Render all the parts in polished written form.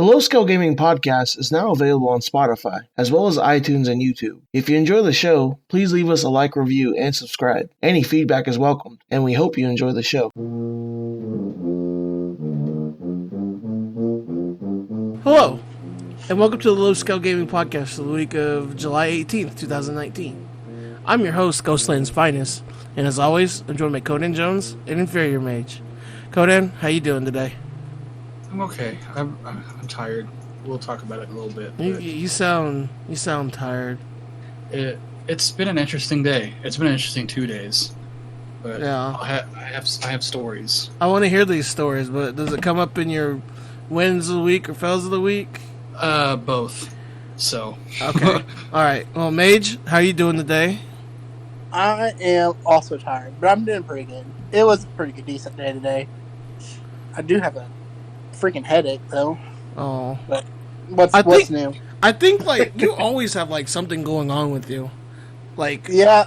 The Low Scale Gaming Podcast is now available on Spotify, as well as iTunes and YouTube. If you enjoy the show, please leave us a like, review, and subscribe. Any feedback is welcomed, and we hope you enjoy the show. Hello, and welcome to the Low Scale Gaming Podcast for the week of July 18th, 2019. I'm your host, Ghostland's Finest, and as always, I'm joined by Conan Jones, an inferior mage. Conan, how you doing today? I'm okay. I'm tired. We'll talk about it in a little bit. You sound tired. It's been an interesting day. It's been an interesting 2 days. But yeah, I have stories. I want to hear these stories, but does it come up in your wins of the week or fails of the week? Both. So okay. All right. Well, Mage, how are you doing today? I am also tired, but I'm doing pretty good. It was a pretty good, decent day today. I do have a freaking headache though. Oh, but what's new? I think like you always have like something going on with you. Like yeah,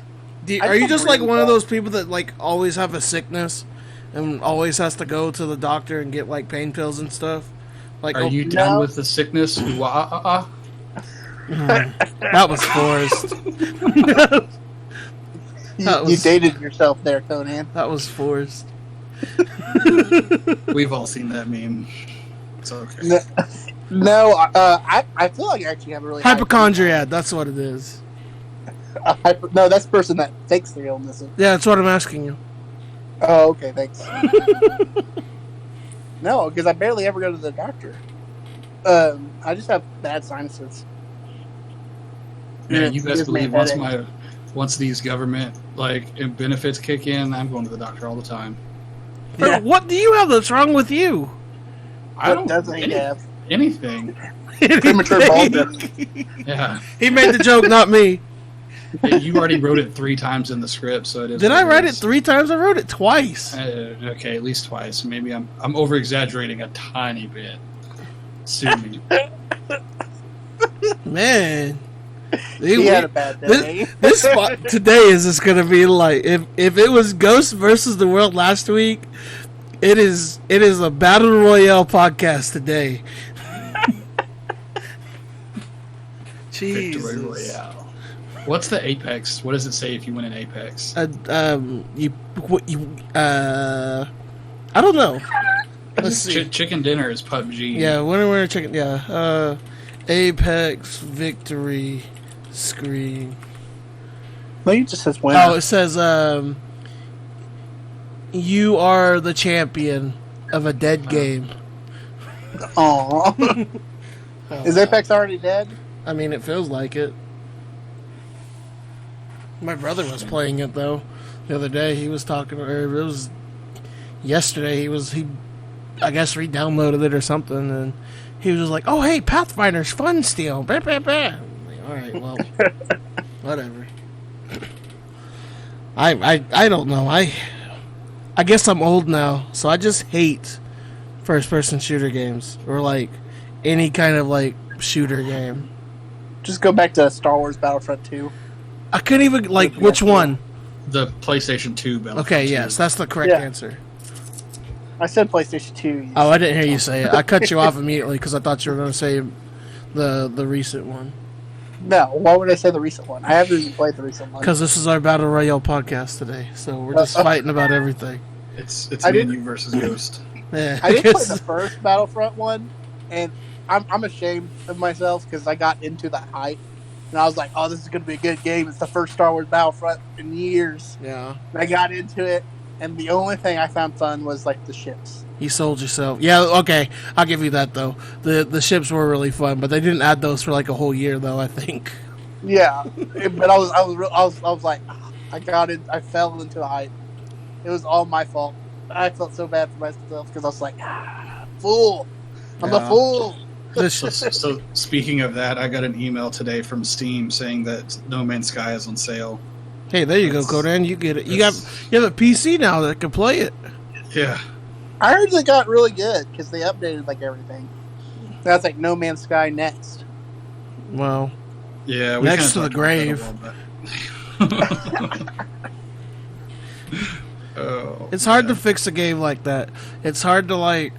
are you just like one of those people that like always have a sickness and always has to go to the doctor and get like pain pills and stuff? Like, are you done with the sickness? That was forced. You dated yourself there, Conan. That was forced. We've all seen that meme. It's okay. No, I feel like I actually have a really hypochondriac. That's what it is. No, that's the person that fakes the illness. Yeah, that's what I'm asking you. Oh, okay, thanks. No, because I barely ever go to the doctor. I just have bad sinuses. Yeah, you best believe once these government benefits kick in, I'm going to the doctor all the time. Yeah. What do you have that's wrong with you? I don't have anything. Premature baldness. Yeah. He made the joke, not me. You already wrote it 3 times in the script, so it is. Did I write it 3 times? I wrote it twice. Okay, at least twice. Maybe I'm over exaggerating a tiny bit. Sue me. Man. He had a bad day. This spot today is just gonna be like if it was Ghost versus the World last week, it is a battle royale podcast today. Jesus. Victory Royale. What's the Apex? What does it say if you win an Apex? I don't know. Let's see. Chicken dinner is PUBG. Yeah, winner chicken. Yeah, Apex victory screen. No, it just says winner. Oh, it says you are the champion of a dead game. Aww. Is Apex already dead? I mean, it feels like it. My brother was playing it though the other day. He was talking, or it was yesterday. He I guess re-downloaded it or something, and he was just like, "Oh, hey, Pathfinder's fun still." Bah, bah, bah. All right, well, whatever. I don't know. I guess I'm old now, so I just hate first-person shooter games or like any kind of like shooter game. Just go back to Star Wars Battlefront 2. I couldn't even like which one. The PlayStation 2 Battlefront. Okay, 2. yes, that's the correct answer. I said PlayStation 2. Oh, I didn't hear you say it. I cut you off immediately because I thought you were going to say the recent one. No, why would I say the recent one? I haven't even played the recent one. Because this is our Battle Royale podcast today, so we're just fighting about everything. It's me and you versus Ghost. Yeah, I did play the first Battlefront one, and I'm ashamed of myself because I got into that hype. And I was like, oh, this is going to be a good game. It's the first Star Wars Battlefront in years. Yeah. And I got into it, and the only thing I found fun was, like, the ships. You sold yourself. Yeah, okay. I'll give you that, though. The ships were really fun, but they didn't add those for, like, a whole year, though, I think. Yeah. But I was like, I got it. I fell into the hype. It was all my fault. I felt so bad for myself because I was like, fool. I'm a fool. So speaking of that, I got an email today from Steam saying that No Man's Sky is on sale. Hey, there you go, Conan. You get it. You have a PC now that can play it. Yeah. I heard they got really good because they updated like everything. That's like No Man's Sky next. Well, yeah, we next to the grave. Oh, it's hard to fix a game like that. It's hard to like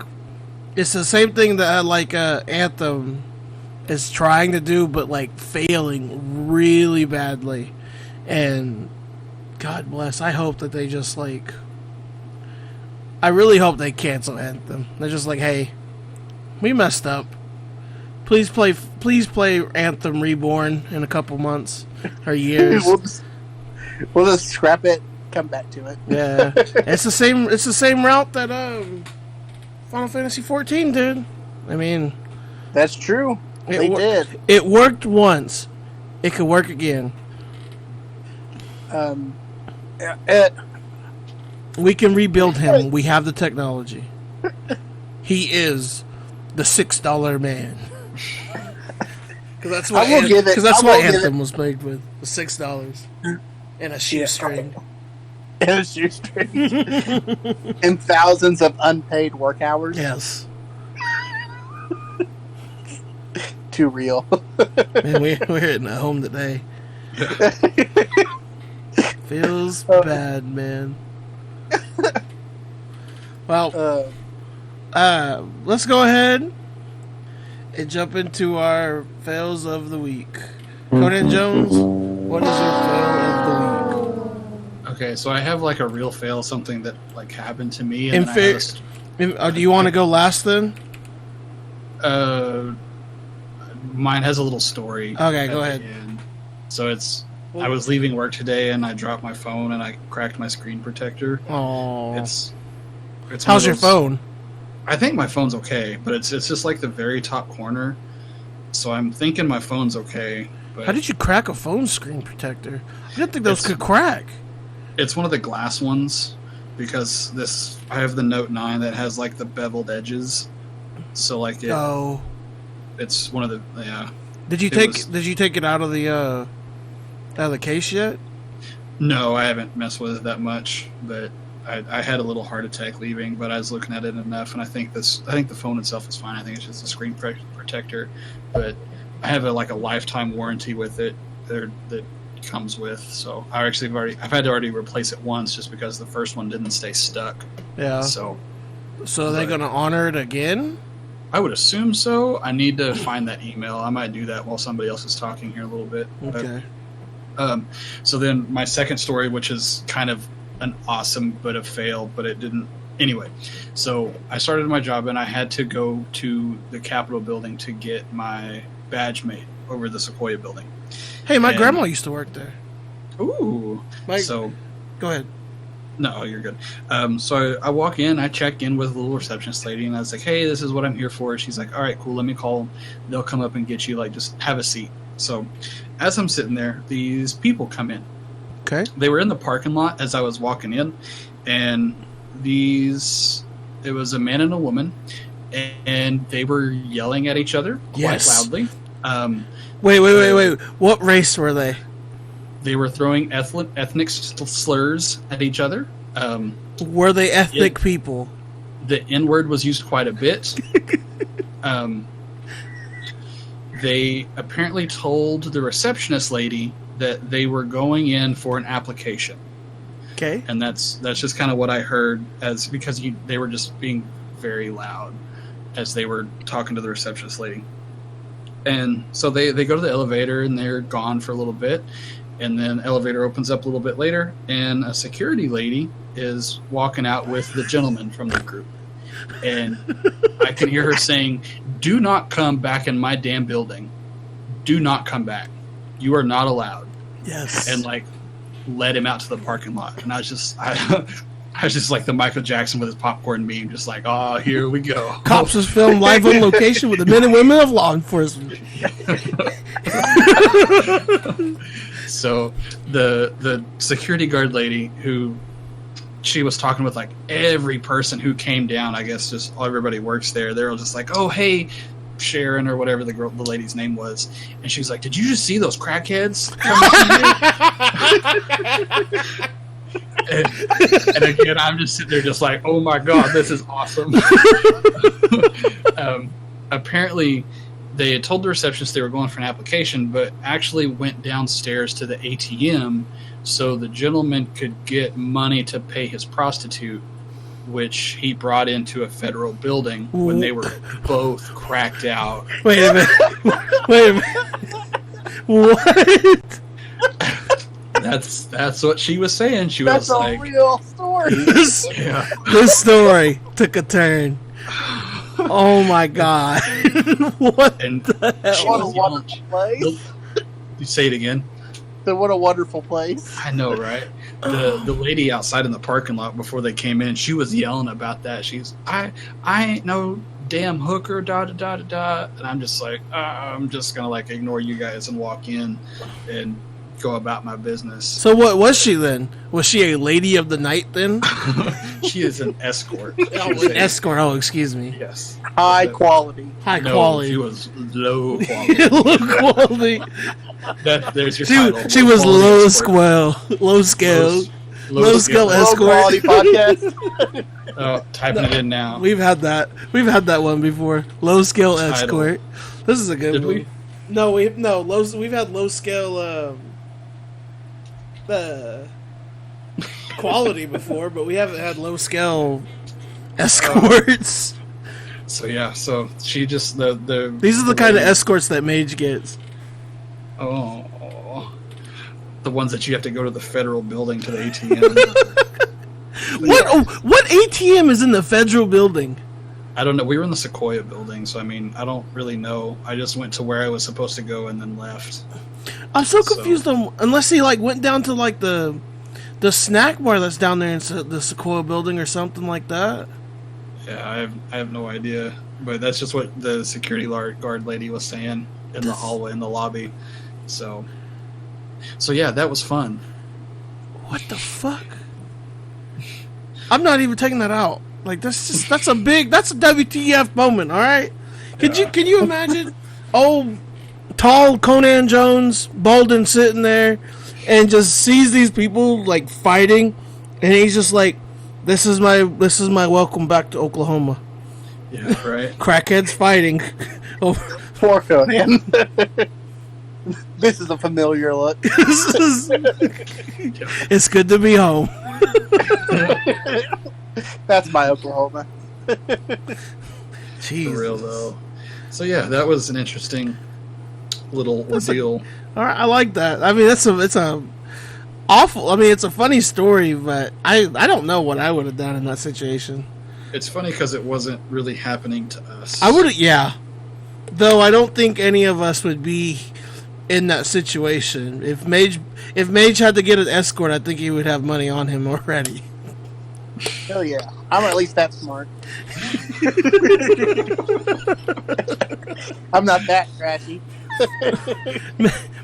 It's the same thing that Anthem is trying to do, but like failing really badly. And God bless. I hope that they just like. I really hope they cancel Anthem. They're just like, hey, we messed up. Please play Anthem Reborn in a couple months or years. we'll just scrap it. Come back to it. Yeah, it's the same. It's the same route that Final Fantasy 14 did. I mean, that's true. They did. It worked once. It could work again. We can rebuild him. We have the technology. He is the $6 man. Because that's what Anthem was made with. The $6 and a shoestring. And a shoestring. And thousands of unpaid work hours. Yes. Too real. Man, we're hitting it home today. Feels bad, man. Well, let's go ahead and jump into our fails of the week. Conan Jones, what is your fail of the week? Okay, so I have like a real fail, something that like happened to me. And do you want to go last then? Mine has a little story. Okay, go ahead. So I was leaving work today and I dropped my phone and I cracked my screen protector. Oh, it's how's your phone? I think my phone's okay, but it's just like the very top corner. So I'm thinking my phone's okay. But how did you crack a phone screen protector? I didn't think those could crack. It's one of the glass ones because I have the Note 9 that has like the beveled edges. So like it's one of the Did you take it out of the case yet? No, I haven't messed with it that much, but I had a little heart attack leaving, but I was looking at it enough, and I think the phone itself is fine. I think it's just a screen protector, but I have a lifetime warranty with it that comes with. So I've had to already replace it once just because the first one didn't stay stuck. Yeah. So are they going to honor it again? I would assume so. I need to find that email. I might do that while somebody else is talking here a little bit. Okay. So then my second story, which is kind of an awesome but a fail, but it didn't. Anyway, so I started my job and I had to go to the Capitol building to get my badge made over the Sequoia building. Hey, my grandma used to work there. Ooh. So, go ahead. No, you're good. So I walk in, I check in with the little receptionist lady, and I was like, hey, this is what I'm here for. She's like, all right, cool, let me call them. They'll come up and get you, just have a seat. So as I'm sitting there, these people come in. Okay. They were in the parking lot as I was walking in, and it was a man and a woman, and they were yelling at each other quite loudly. Wait. What race were they? They were throwing ethnic slurs at each other. Were they ethnic people? The N-word was used quite a bit. They apparently told the receptionist lady that they were going in for an application. Okay. And that's just kind of what I heard, because they were just being very loud as they were talking to the receptionist lady. And so they go to the elevator and they're gone for a little bit. And then the elevator opens up a little bit later, and a security lady is walking out with the gentleman from the group. And I can hear her saying, do not come back in my damn building. Do not come back. You are not allowed. Yes. And led him out to the parking lot. And I was just like the Michael Jackson with his popcorn meme, just like, oh, here we go. Cops was filmed live on location with the men and women of law enforcement. So the security guard lady, who she was talking with every person who came down, I guess just everybody works there. They're all just like, oh, hey, Sharon, or whatever the lady's name was. And she was like, did you just see those crackheads? And again, I'm just sitting there just like, oh my God, this is awesome. Apparently, they had told the receptionist they were going for an application, but actually went downstairs to the ATM so the gentleman could get money to pay his prostitute. which he brought into a federal building when they were both cracked out. Wait a minute. Wait a minute. What? That's what she was saying. That's a real story. This story took a turn. Oh my god! What the hell? What a wonderful place! You say it again. What a wonderful place! I know, right? The lady outside in the parking lot before they came in, she was yelling about that. She's, I ain't no damn hooker, da da da da da. And I'm just like, I'm just gonna like ignore you guys and walk in and go about my business. So what was she then? Was she a lady of the night then? She is an escort. An escort. Oh, excuse me. Yes. High quality. High quality. She was low quality. Low quality. There's your title. She was low scale. Low scale. Low scale escort. Low quality podcast. Oh, typing it in now. We've had that. We've had that one before. Low scale escort. This is a good one. We? No, we've had low scale quality before, but we haven't had low scale escorts. So yeah, so she just the these are the kind of escorts that Mage gets. Oh, the ones that you have to go to the federal building to the ATM. What ATM is in the federal building? I don't know. We were in the Sequoia building, so I mean, I don't really know. I just went to where I was supposed to go and then left. I'm so confused on unless he like went down to like the snack bar that's down there in the Sequoia building or something like that. Yeah, I have no idea, but that's just what the security guard lady was saying in the hallway in the lobby. So yeah, that was fun. What the fuck? I'm not even taking that out. Like that's a WTF moment. All right, can you imagine? Oh. Tall Conan Jones, Bolden sitting there, and just sees these people like fighting, and he's just like, "This is my welcome back to Oklahoma." Yeah, right. Crackheads fighting. Oh, poor Conan. This is a familiar look. It's good to be home. That's my Oklahoma. Jeez. For real though. So yeah, that was an interesting little ordeal. All right, I like that. I mean, it's a awful. I mean, it's a funny story, but I don't know what I would have done in that situation. It's funny because it wasn't really happening to us. I would, yeah. Though I don't think any of us would be in that situation. If Mage had to get an escort, I think he would have money on him already. Hell yeah. I'm at least that smart. I'm not that trashy.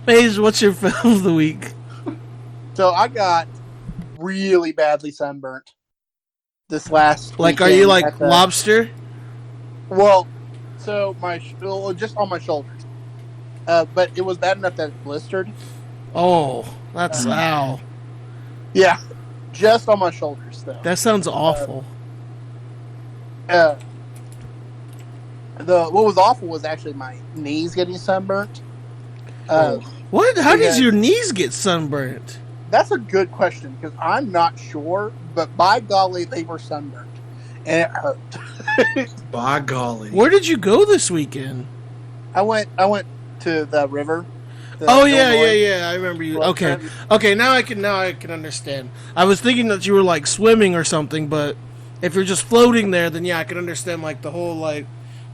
Mage, what's your fail of the week? So I got really badly sunburnt this last Like, are you like lobster? Well, so just on my shoulders. But it was bad enough that it blistered. Oh, that's ow. Yeah, just on my shoulders though. That sounds awful. What was awful was actually my knees getting sunburnt. What? How did your knees get sunburnt? That's a good question because I'm not sure, but by golly, they were sunburnt, and it hurt. By golly, where did you go this weekend? I went to the river. Yeah. I remember you. Okay. Now I can understand. I was thinking that you were like swimming or something, but if you're just floating there, then yeah, I can understand like the whole like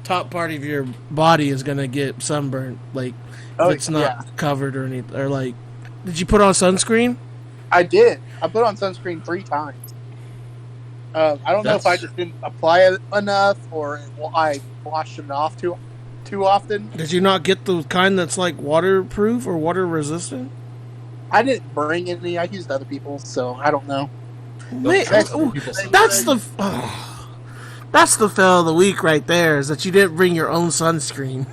top part of your body is gonna get sunburned, like if it's not covered or anything. Or like, did you put on sunscreen? I did. I put on sunscreen 3 times. I don't know if I just didn't apply it enough or I washed it off too often. Did you not get the kind that's like waterproof or water resistant? I didn't bring any. I used other people's, so I don't know. That's the fail of the week right there, is that you didn't bring your own sunscreen.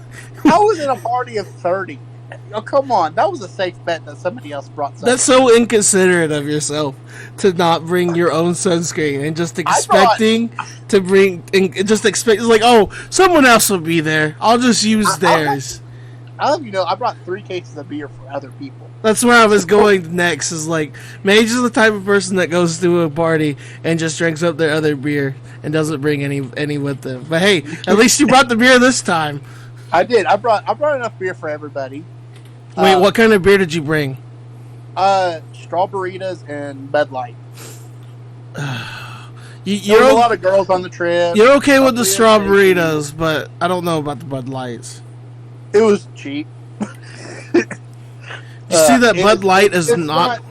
I was in a party of 30. Oh, come on. That was a safe bet that somebody else brought sunscreen. That's so inconsiderate of yourself to not bring your own sunscreen and just expecting to bring... It's like, oh, someone else will be there. I'll just use theirs. I'll let you know, I brought 3 cases of beer for other people. That's where I was going next. Is like, Mage is the type of person that goes to a party and just drinks up their other beer and doesn't bring any with them. But hey, at least you brought the beer this time. I did. I brought enough beer for everybody. Wait, what kind of beer did you bring? Strawberries and Bud Light. You're a lot of girls on the trip. You're okay with the strawberries, but I don't know about the Bud Lights. It was cheap. You see that Bud Light is not.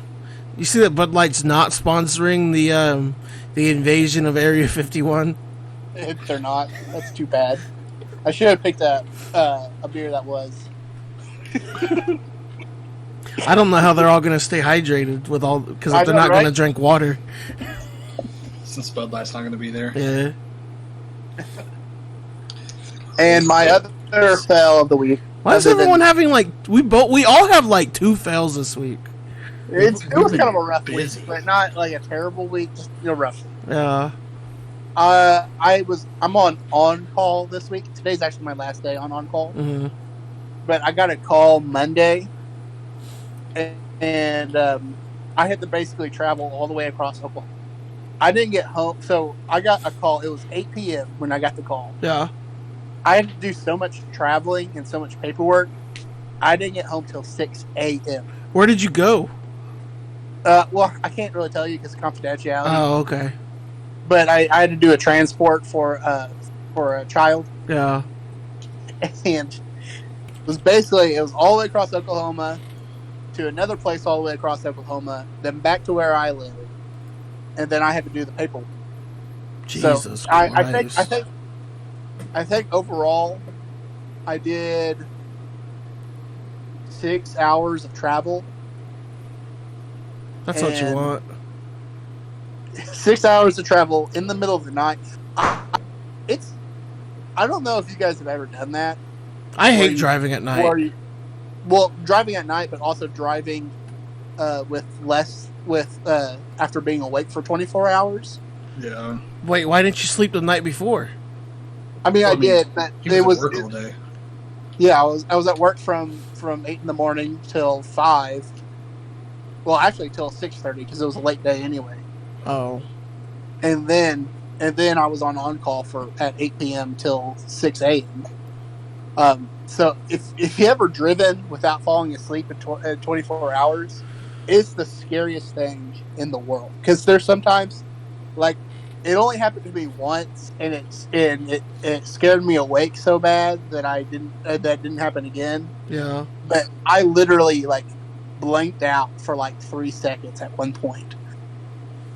You see that Bud Light's not sponsoring the invasion of Area 51. They're not. That's too bad. I should have picked a beer that was. I don't know how they're all going to stay hydrated with all because they're not going to drink water. Since Bud Light's not going to be there. Yeah. And my other fail of the week. Why is everyone having like we all have like 2 fails this week? It was kind of a rough week, but not like a terrible week. Just rough. Yeah. I'm on call this week. Today's actually my last day on call. Mm-hmm. But I got a call Monday, and I had to basically travel all the way across Oklahoma. I didn't get home, so I got a call. It was 8 p.m. when I got the call. Yeah. I had to do so much traveling and so much paperwork. I didn't get home till 6 a.m. Where did you go? Well, I can't really tell you because of confidentiality. Oh, okay. But I had to do a transport for a child. Yeah. And it was all the way across Oklahoma to another place all the way across Oklahoma, then back to where I live, and then I had to do the paperwork. Jesus so Christ. I think overall, I did 6 hours of travel. That's what you want. 6 hours of travel in the middle of the night. I don't know if you guys have ever done that. I hate driving at night. Driving at night, but also driving after being awake for 24 hours. Yeah. Wait, why didn't you sleep the night before? I did, but it was work all day. Yeah, I was at work from 8 in the morning till 5. Well, actually till 6:30 because it was a late day anyway. Oh. And then I was on call at 8 p.m. till 6 a.m. So if you ever driven without falling asleep in 24 hours, it's the scariest thing in the world. Because there's sometimes, like, it only happened to me once, and it scared me awake so bad that that didn't happen again. Yeah. But I literally blanked out for 3 seconds at one point.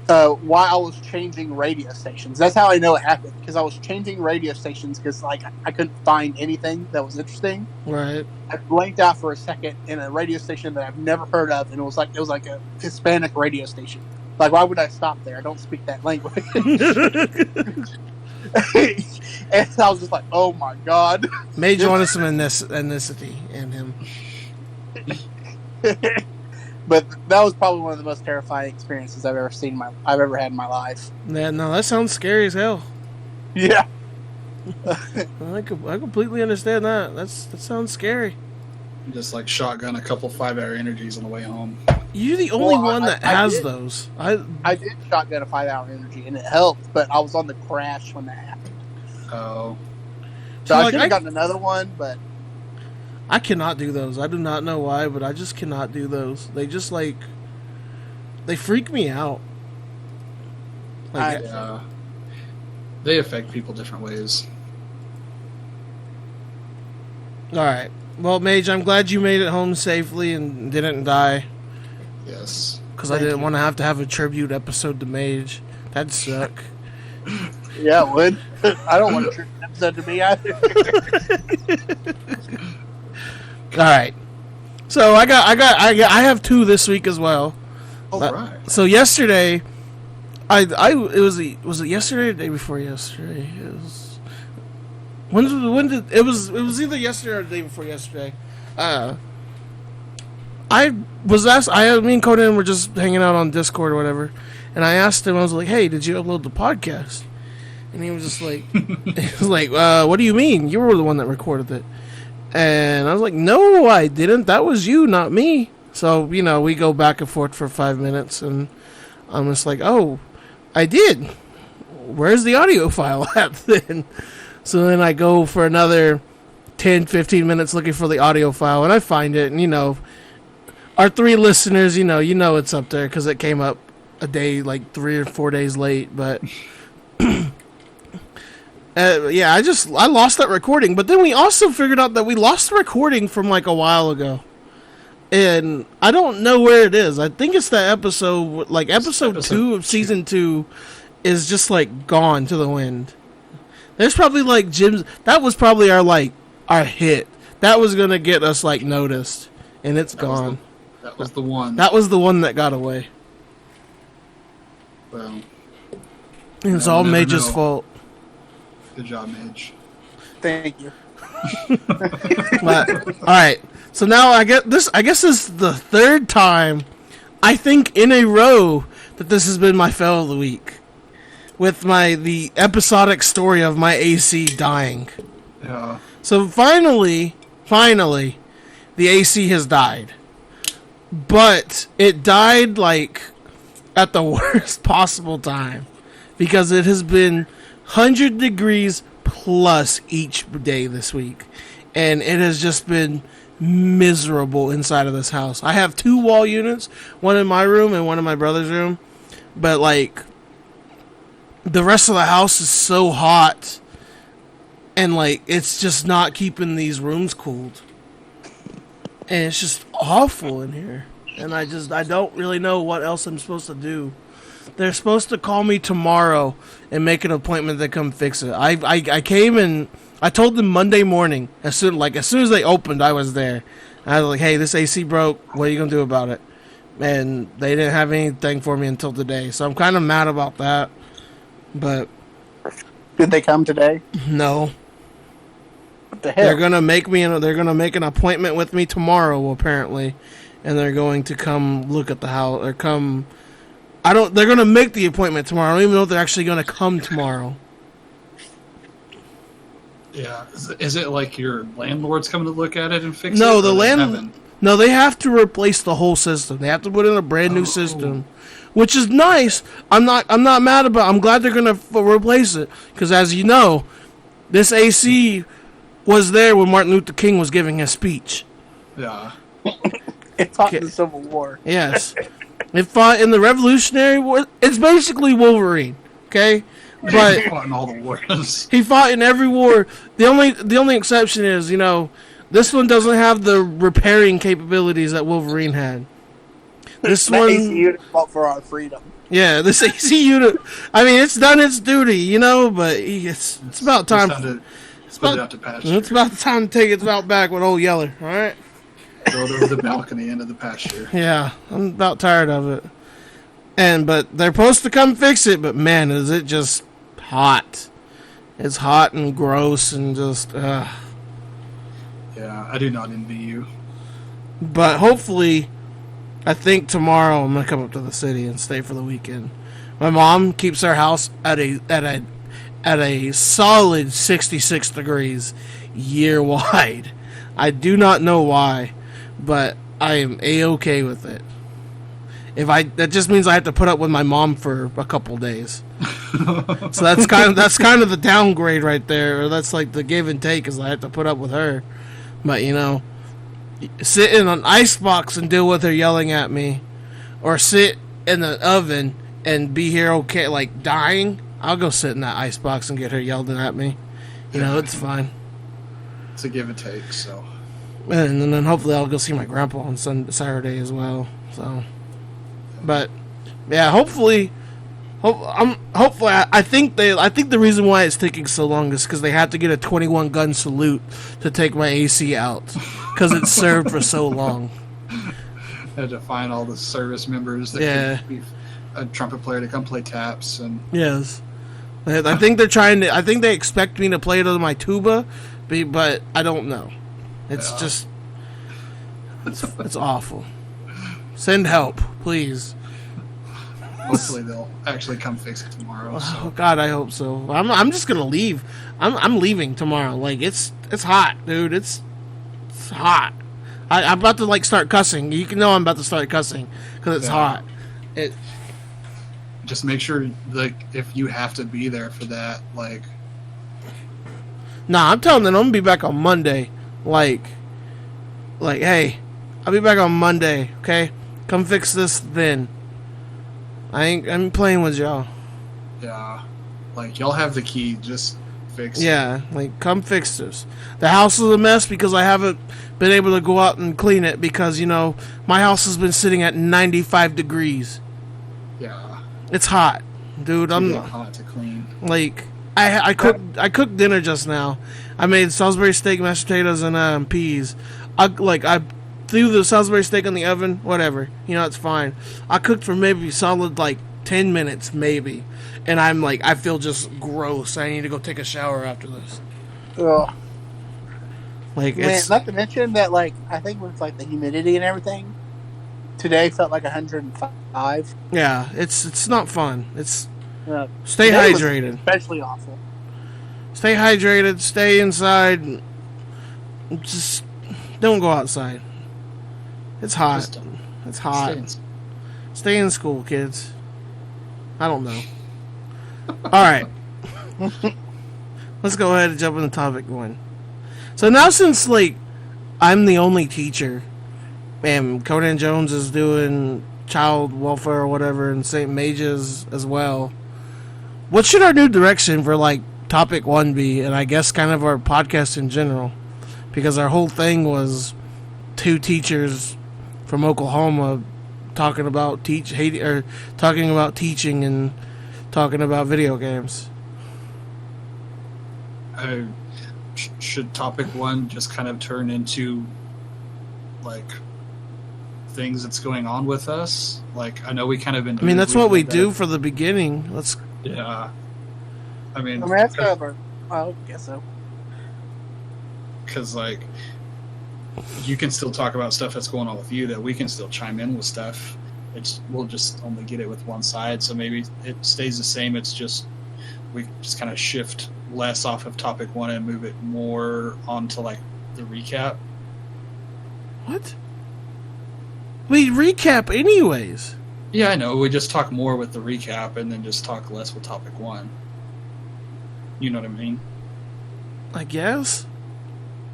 While I was changing radio stations. That's how I know it happened, because I was changing radio stations because I couldn't find anything that was interesting. Right. I blanked out for a second in a radio station that I've never heard of, and it was like a Hispanic radio station. Why would I stop there? I don't speak that language. And I was just like, oh my god. Mage wanted some ethnicity in him. But that was probably one of the most terrifying experiences I've ever had in my life. Yeah, no, that sounds scary as hell. Yeah. I completely understand that. That sounds scary. Just shotgun a couple 5-hour energies on the way home. You're the only one that has those. I did shotgun a 5-hour energy, and it helped, but I was on the crash when that happened. Oh. So I should have gotten another one, but... I cannot do those. I do not know why, but I just cannot do those. They just they freak me out. They affect people different ways. All right. Well, Mage, I'm glad you made it home safely and didn't die. Yes. Because I didn't want to have a tribute episode to Mage. That'd suck. Yeah, it would. I don't want a tribute episode to me either. All right. So I have 2 this week as well. All right. So yesterday, was it yesterday or the day before yesterday? It was either yesterday or the day before yesterday. I was asked. Me and Conan were just hanging out on Discord or whatever, and I asked him. I was like, "Hey, did you upload the podcast?" And he was just like, "What do you mean? You were the one that recorded it." And I was like, no, I didn't. That was you, not me. So, we go back and forth for 5 minutes, and I'm just like, oh, I did. Where's the audio file at then? So then I go for another 10, 15 minutes looking for the audio file, and I find it, and, our 3 listeners, you know it's up there because it came up a day, like 3 or 4 days late, but... yeah, I lost that recording, but then we also figured out that we lost the recording from like a while ago, and I don't know where it is. I think it's that episode, like episode 2 of season 2, is just like gone to the wind. There's probably like Jim's. That was probably our hit. That was gonna get us like noticed, and it's gone. That was the one. That was the one that got away. Well, it's all Mage's fault. Good job, Mage. Thank you. All right. So now I guess this is the 3rd time, I think, in a row that this has been my fail of the week, with the episodic story of my AC dying. Yeah. So finally, the AC has died, but it died like at the worst possible time because it has been 100 degrees plus each day this week, and it has just been miserable inside of this house. I have 2 wall units, one in my room and one in my brother's room, but like the rest of the house is so hot, and like it's just not keeping these rooms cooled, and it's just awful in here, and I don't really know what else I'm supposed to do. They're supposed to call me tomorrow and make an appointment to come fix it. I came and I told them Monday morning. As soon as they opened, I was there. And I was like, "Hey, this AC broke. What are you gonna do about it?" And they didn't have anything for me until today. So I'm kind of mad about that. But did they come today? No. What the hell? They're gonna make an appointment with me tomorrow apparently, and they're going to come look at the house or come. They're going to make the appointment tomorrow. I don't even know if they're actually going to come tomorrow. Yeah. Is it like your landlord's coming to look at it and fix it? No, No, they have to replace the whole system. They have to put in a brand new system, which is nice. I'm not mad about it. I'm glad they're going to replace it because, as you know, this AC was there when Martin Luther King was giving his speech. Yeah. It fought in the Civil War. Yes. It fought in the Revolutionary War. It's basically Wolverine, okay? But he fought in all the wars. He fought in every war. The only exception is, this one doesn't have the repairing capabilities that Wolverine had. This one AC unit fought for our freedom. Yeah, this AC unit. I mean, it's done its duty, but it's about time. It's about time to take its out back with old Yeller. All right. Throw it over the balcony into the pasture. Yeah, I'm about tired of it. But they're supposed to come fix it, but man, is it just hot. It's hot and gross and just, Yeah, I do not envy you. But hopefully, I think tomorrow I'm going to come up to the city and stay for the weekend. My mom keeps our house at a solid 66 degrees year-wide. I do not know why, but I am A-okay with it. That just means I have to put up with my mom for a couple days. So that's kind of the downgrade right there. Or that's like the give and take, is I have to put up with her. But sit in an icebox and deal with her yelling at me, or sit in the oven and be here okay, like dying. I'll go sit in that icebox and get her yelling at me. It's fine. It's a give and take. So. And then hopefully I'll go see my grandpa on Saturday as well. So, but yeah, hopefully, I think the reason why it's taking so long is because they had to get a 21 gun salute to take my AC out because it served for so long. Had to find all the service members that could be a trumpet player to come play taps and. Yes, I think they're trying to. I think they expect me to play it on my tuba, but I don't know. It's just, it's awful. Send help, please. Hopefully they'll actually come fix it tomorrow. So. Oh God, I hope so. I'm just gonna leave. I'm leaving tomorrow. Like it's hot, dude. It's It's hot. I'm about to start cussing. You can know I'm about to start cussing because it's hot. Just make sure if you have to be there for that, Nah, I'm telling them I'm gonna be back on Monday. Hey, I'll be back on Monday. Okay, come fix this then. I'm playing with y'all. Yeah, y'all have the key. Just fix it. Yeah, come fix this. The house is a mess because I haven't been able to go out and clean it because my house has been sitting at 95 degrees. Yeah, it's hot, dude. I'm hot to clean. I cooked dinner just now. I made Salisbury steak, mashed potatoes, and peas. I threw the Salisbury steak in the oven. Whatever, it's fine. I cooked for maybe solid 10 minutes, maybe, and I feel just gross. I need to go take a shower after this. Ugh. It's not to mention that I think with the humidity and everything, today felt 105. Yeah, it's not fun. It's stay today hydrated. Was especially awful. Stay hydrated. Stay inside. Just don't go outside. It's hot. It's hot. Stay in school, kids. I don't know. All right. Let's go ahead and jump into topic 1. So now since I'm the only teacher and Conan Jones is doing child welfare or whatever and St. Mage's as well, what should our new direction for topic 1 be, and I guess kind of our podcast in general? Because our whole thing was 2 teachers from Oklahoma talking about teaching and talking about video games. Should topic 1 just kind of turn into things that's going on with us? I know we kind of been. I mean, that's what we do for the beginning. Yeah. I mean that's kind of I guess so. Because you can still talk about stuff that's going on with you, that we can still chime in with stuff. We'll just only get it with one side, so maybe it stays the same. It's just we just kind of shift less off of topic 1 and move it more onto the recap. What? We recap anyways. Yeah, I know. We just talk more with the recap and then just talk less with topic 1. You know what I mean? I guess.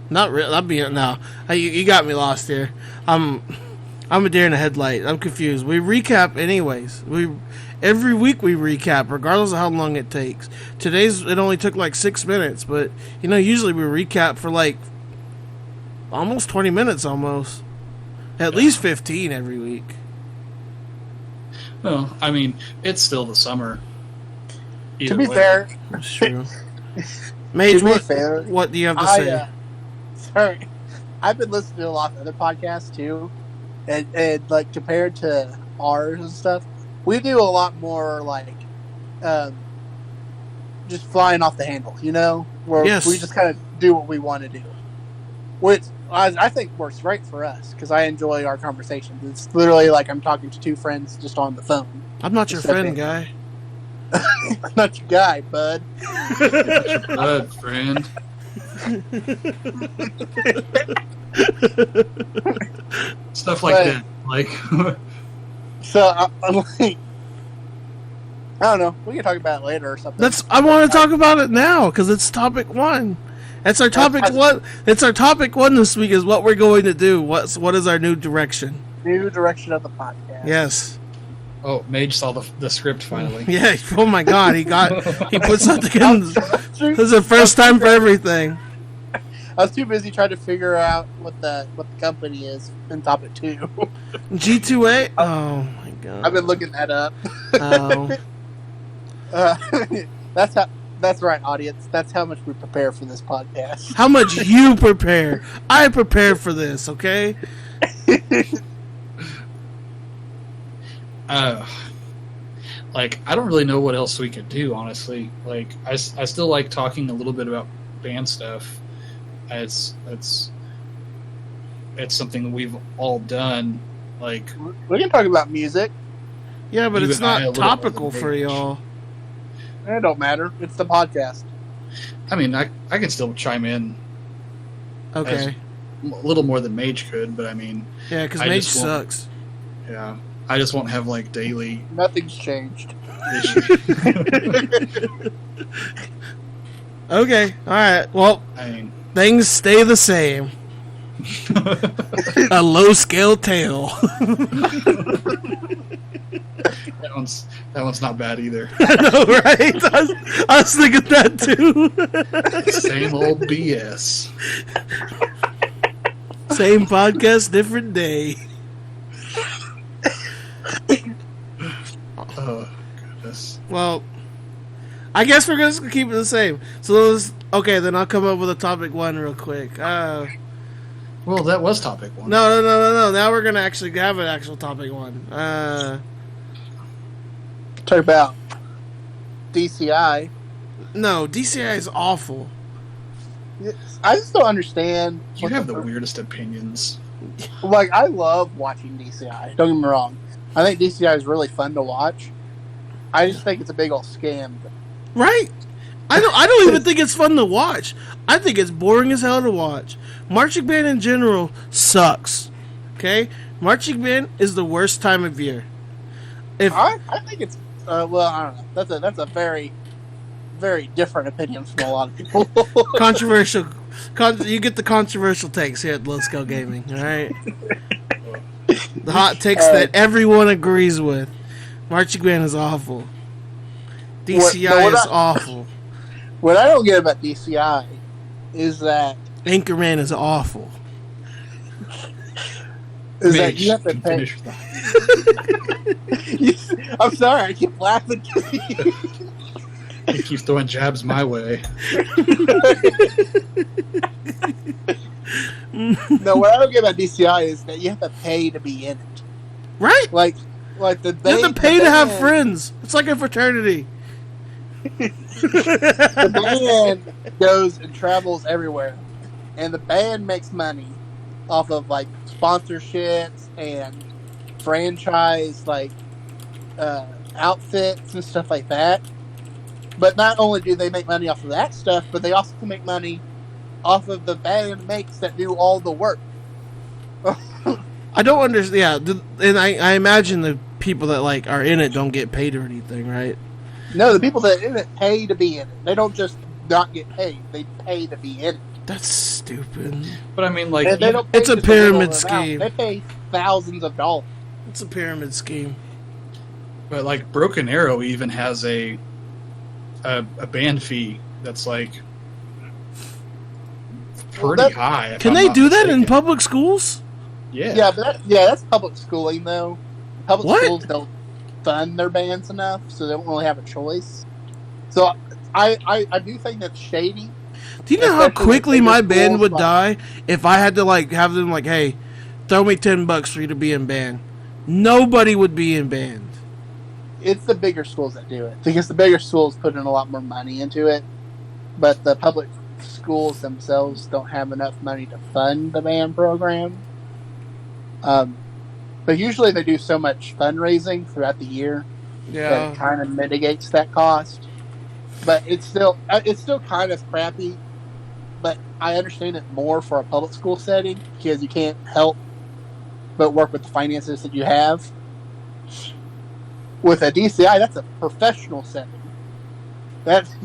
Not really. No. You got me lost here. I'm a deer in the headlight. I'm confused. We recap anyways. Every week we recap, regardless of how long it takes. Today's it only took 6 minutes, but usually we recap for almost 20 minutes, almost. At least 15 every week. Well, I mean, it's still the summer. To be fair, that's true. Mage, what do you have to say? Sorry, I've been listening to a lot of other podcasts too, and compared to ours and stuff, we do a lot more just flying off the handle, where we just kind of do what we want to do, which I think works great for us because I enjoy our conversations. It's literally I'm talking to 2 friends just on the phone. I'm not your friend, guy. I'm not your guy, bud. Not your bud, friend. Stuff that. So I'm I don't know. We can talk about it later or something. I want to talk about it now because it's topic 1. That's our topic 1. It's our topic 1 this week. Is what we're going to do. What is our new direction? New direction of the podcast. Yes. Oh, Mage saw the script finally. Yeah. Oh my God. He put something in. This is the first time for everything. I was too busy trying to figure out what the company is in topic 2. G2A. Oh my God. I've been looking that up. Oh. That's right, audience. That's how much we prepare for this podcast. How much you prepare? I prepare for this. Okay. I don't really know what else we could do, honestly. I still like talking a little bit about band stuff. It's something that we've all done. We can talk about music. Yeah, but it's not topical for y'all. It don't matter. It's the podcast. I mean, I can still chime in. Okay. little more than Mage could, but I mean, yeah, because Mage sucks. Yeah, I just won't have like daily. Nothing's changed. Okay, all right. Well, I mean, things stay the same. A low scale tale. That one's not bad either. I know, right? I was thinking that too. Same old BS. Same podcast, different day. Oh goodness. Well, I guess we're just gonna keep it the same. So okay, then I'll come up with a topic one real quick. Well, that was topic one. No. Now we're gonna actually have an actual topic one. Talk about DCI. No, DCI is awful. I just don't understand. You have the weirdest opinions. Like, I love watching DCI. Don't get me wrong. I think DCI is really fun to watch. I just think it's a big old scam. Right? I don't even think it's fun to watch. I think it's boring as hell to watch. Marching band in general sucks. Okay? Marching band is the worst time of year. I think it's well, I don't know. That's a very, very different opinion from a lot of people. Controversial. You get the controversial takes here at Low Scale Gaming, alright? The hot takes that everyone agrees with. Marching band is awful. DCI is awful. What I don't get about DCI is that Anchorman is awful. Is that you have to pay. I'm sorry, I keep laughing. He keeps throwing jabs my way. No, what I don't get about DCI is that you have to pay to be in it. Right? Like the band, you have to pay to have friends. It's like a fraternity. The band goes and travels everywhere, and the band makes money off of like sponsorships and franchise outfits and stuff like that. But not only do they make money off of that stuff, but they also make money off of the band mates that do all the work. I don't understand. Yeah, and I imagine the people that like are in it don't get paid or anything, right? No, the people that are in it pay to be in it. They don't just not get paid; they pay to be in it. That's stupid. But I mean, like, it's a pyramid scheme. They pay thousands of dollars. It's a pyramid scheme. But like, Broken Arrow even has a band fee that's like pretty high. Can they do that in public schools? Yeah. Yeah, but that's public schooling though. Public schools don't fund their bands enough, so they don't really have a choice. So I do think that's shady. Do you know how quickly my band would die if I had to like have them like, hey, throw me $10 for you to be in band? Nobody would be in band. It's the bigger schools that do it because the bigger schools put in a lot more money into it, but the public schools themselves don't have enough money to fund the band program. But usually they do so much fundraising throughout the year that it kind of mitigates that cost. But it's still kind of crappy. But I understand it more for a public school setting because you can't help but work with the finances that you have. With a DCI, that's a professional setting.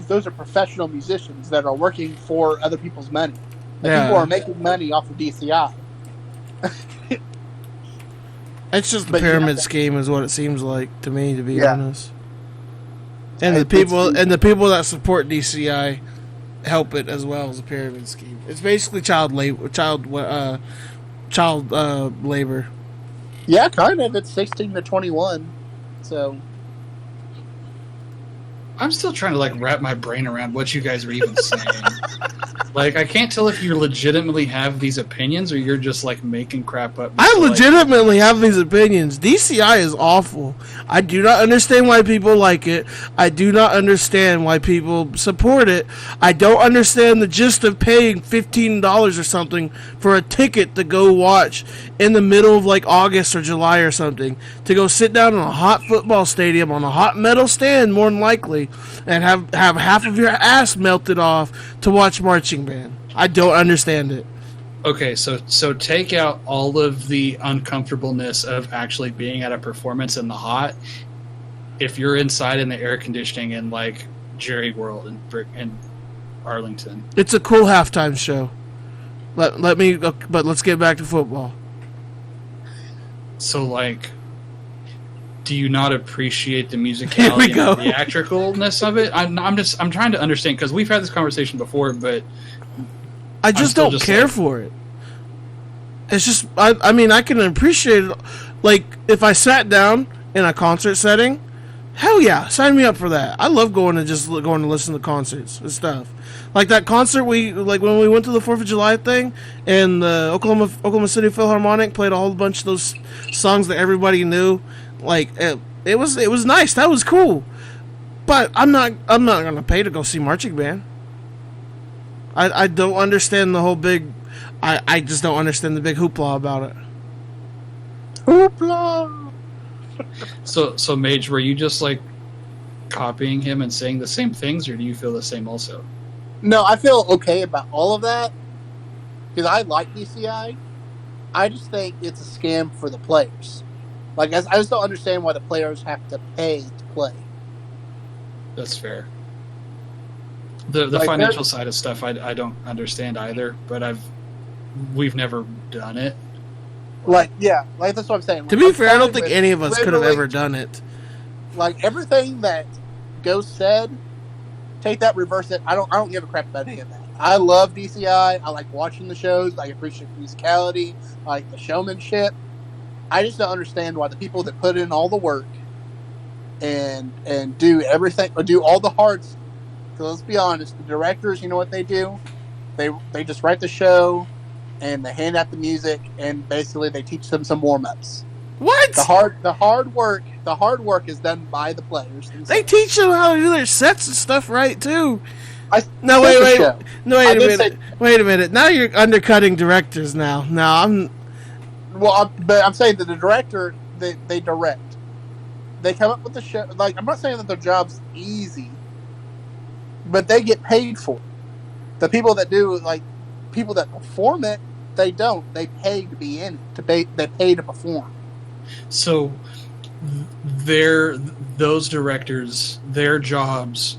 Those are professional musicians that are working for other people's money. People are making money off of DCI. It's just a pyramid scheme, is what it seems like to me, to be honest. And the people that support DCI help it as well as a pyramid scheme. It's basically child labor. Yeah, kind of. It's 16 to 21. So I'm still trying to like wrap my brain around what you guys are even saying. Like, I can't tell if you legitimately have these opinions or you're just like making crap up. I legitimately have these opinions. DCI is awful. I do not understand why people like it. I do not understand why people support it. I don't understand the gist of paying $15 or something for a ticket to go watch in the middle of like August or July or something, to go sit down in a hot football stadium on a hot metal stand, more than likely, and have half of your ass melted off to watch marching band. I don't understand it. Okay, so take out all of the uncomfortableness of actually being at a performance in the hot. If you're inside in the air conditioning in like Jerry World and Arlington, it's a cool halftime show. But let's get back to football. So like, do you not appreciate the musicality and the theatricalness of it? I'm trying to understand, because we've had this conversation before, but I just don't care for it. It's just, I mean, I can appreciate it. Like, if I sat down in a concert setting, hell yeah, sign me up for that. I love going to listen to concerts and stuff. Like that concert when we went to the 4th of July thing, and the Oklahoma City Philharmonic played a whole bunch of those songs that everybody knew. Like, it was nice. That was cool. But I'm not gonna pay to go see marching band. I don't understand the whole big. I just don't understand the big hoopla about it. Hoopla. So Mage, were you just like copying him and saying the same things, or do you feel the same also? No, I feel okay about all of that because I like DCI. I just think it's a scam for the players. Like, I just don't understand why the players have to pay to play. That's fair. The financial side of stuff I don't understand either, but we've never done it. Like that's what I'm saying. To be fair, I don't think any of us could have ever done it. Like, everything that Ghost said, take that, reverse it. I don't give a crap about any of that. I love DCI. I like watching the shows. I appreciate the musicality. I like the showmanship. I just don't understand why the people that put in all the work and do everything, or do all the hard stuff. So let's be honest, the directors, you know what they do? They just write the show, and they hand out the music, and basically they teach them some warm-ups. What? The hard work is done by the players themselves. They teach them how to do their sets and stuff right too. Wait a minute. Now you're undercutting directors now. But I'm saying that the director, they direct. They come up with the show. Like, I'm not saying that their job's easy, but they get paid for it. The people that do, like, people that perform it, they don't. They pay to be in it. They pay to perform. So, those directors, their jobs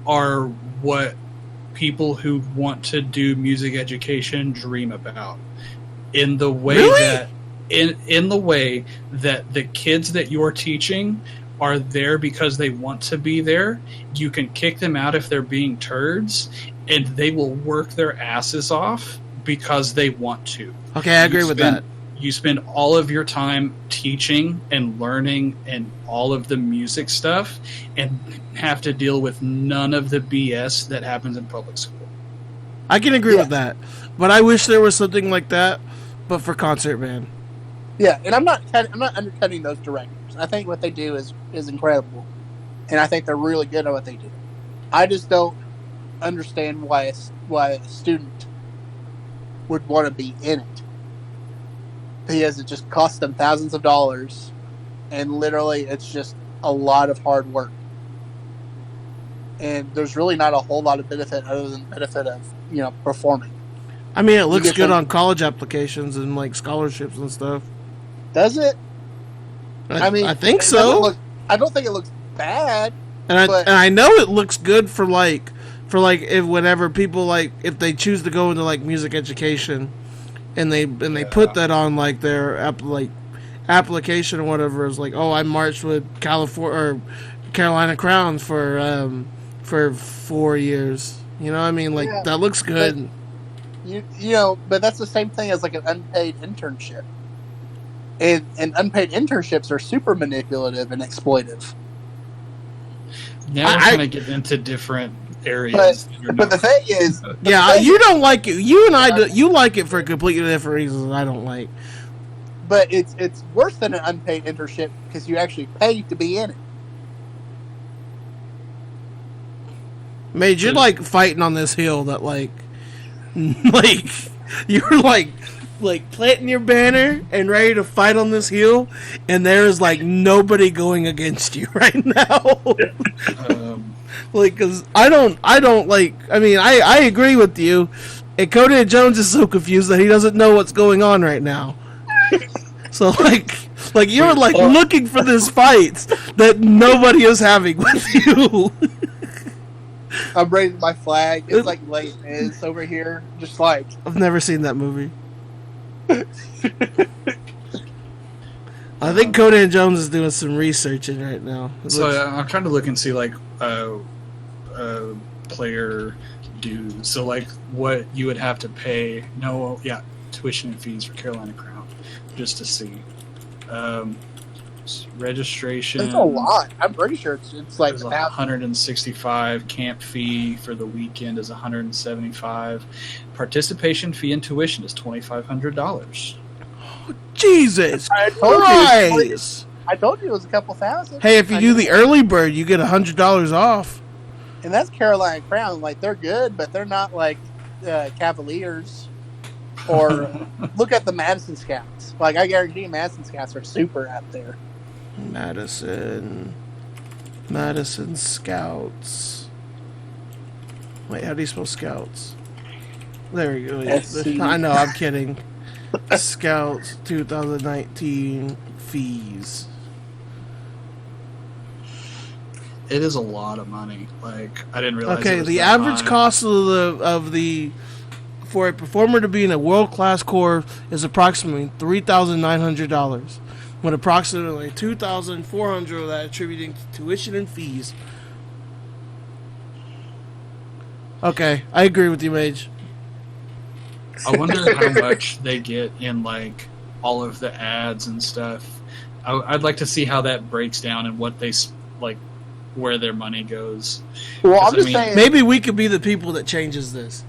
are what people who want to do music education dream about. In the way that in the way that the kids that you're teaching are there because they want to be there. You can kick them out if they're being turds, and they will work their asses off because they want to. Okay, I agree with that. You spend all of your time teaching and learning and all of the music stuff, and have to deal with none of the BS that happens in public school. I can agree with that, but I wish there was something like that, but for concert band. Yeah, and I'm not undercutting those directors. I think what they do is incredible, and I think they're really good at what they do. I just don't understand why a student would want to be in it. Because it just costs them thousands of dollars, and literally it's just a lot of hard work. And there's really not a whole lot of benefit other than the benefit of, performing. I mean, it looks good on college applications and like scholarships and stuff. Does it? I think so. I don't think it looks bad. And I know it looks good for if whenever people if they choose to go into like music education, and they put that on like their application or whatever, is like, oh, I marched with Carolina Crowns for 4 years. You know what I mean? Like, that looks good. But that's the same thing as like an unpaid internship. And unpaid internships are super manipulative and exploitive. Now we're trying to get into different areas. But the thing is... you don't like it. You and I, you like it for completely different reasons I don't like. But it's worse than an unpaid internship because you actually pay to be in it. Mage, you're like fighting on this hill that you're like planting your banner and ready to fight on this hill, and there is like nobody going against you right now. Because I don't like. I mean, I agree with you, And Conan Jones is so confused that he doesn't know what's going on right now. So like you're like looking for this fight that nobody is having with you. I'm raising my flag. It's like Les Mis over here, just like I've never seen that movie. I think Conan Jones is doing some researching right now. I'm trying to look and see like player dues. So like what you would have to pay. Tuition and fees for Carolina Crown, just to see. Registration. That's a lot. I'm pretty sure it's like $165. Camp fee for the weekend is $175. Participation fee and tuition is $2,500. Jesus Christ! I told you it was a couple thousand. Hey, if you do the early bird, you get $100 off. And that's Carolina Crown. Like, they're good, but they're not like Cavaliers. Or look at the Madison Scouts. Like, I guarantee Madison Scouts are super out there. Madison Scouts. Wait, how do you spell Scouts? There we go. I know, I'm kidding. Scouts 2019 fees. It is a lot of money. Like, I didn't realize. Okay, the average cost of the for a performer to be in a world-class corps is approximately $3,900, with approximately $2,400 of that attributing to tuition and fees. Okay, I agree with you, Mage. I wonder how much they get in like all of the ads and stuff. I'd like to see how that breaks down and what they like, where their money goes. Well, I'm just saying, maybe we could be the people that changes this.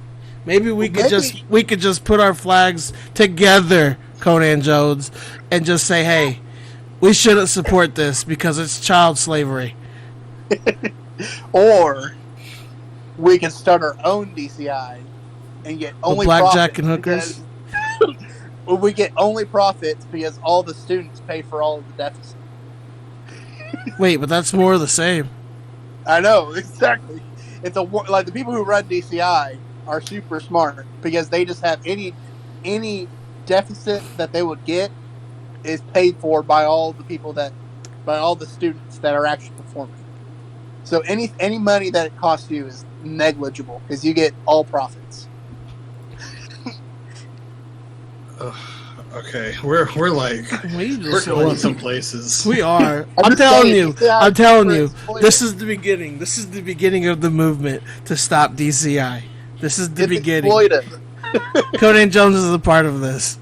Maybe we could just put our flags together, Conan Jones, and just say, hey, we shouldn't support this because it's child slavery. Or we can start our own DCI and get only blackjack and hookers. We get only profits because all the students pay for all of the deficit. Wait, but that's more of the same. I know, exactly. It's like the people who run DCI are super smart because they just have any deficit that they would get is paid for by all the students that are actually performing. So any money that it costs you is negligible because you get all profits. Okay, we're going some places. We are. I'm telling you. This is the beginning. This is the beginning of the movement to stop DCI. This is the beginning. Conan Jones is a part of this.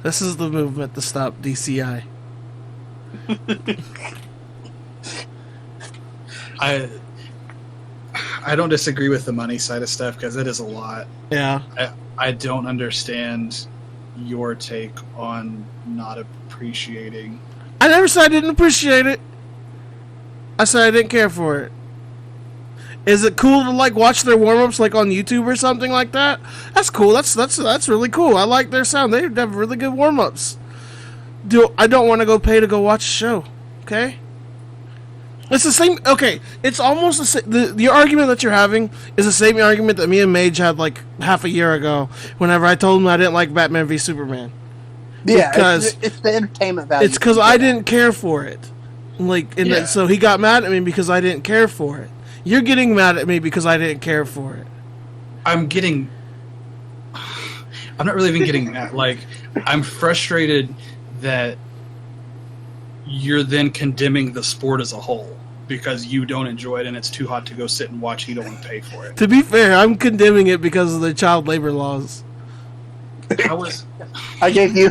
This is the movement to stop DCI. I don't disagree with the money side of stuff because it is a lot. Yeah. I don't understand your take on not appreciating. I never said I didn't appreciate it. I said I didn't care for it. Is it cool to like watch their warm-ups like on YouTube or something like that? That's cool. That's really cool. I like their sound. They have really good warm-ups. I don't want to go pay to go watch a show. Okay? It's the same. Okay, it's almost the same. The argument that you're having is the same argument that me and Mage had like half a year ago whenever I told him I didn't like Batman v Superman. Yeah, because it's the entertainment value. It's because I didn't care for it. So he got mad at me because I didn't care for it. You're getting mad at me because I didn't care for it. I'm not really even getting mad. Like, I'm frustrated that you're then condemning the sport as a whole because you don't enjoy it and it's too hot to go sit and watch and you don't want to pay for it. To be fair, I'm condemning it because of the child labor laws. I gave you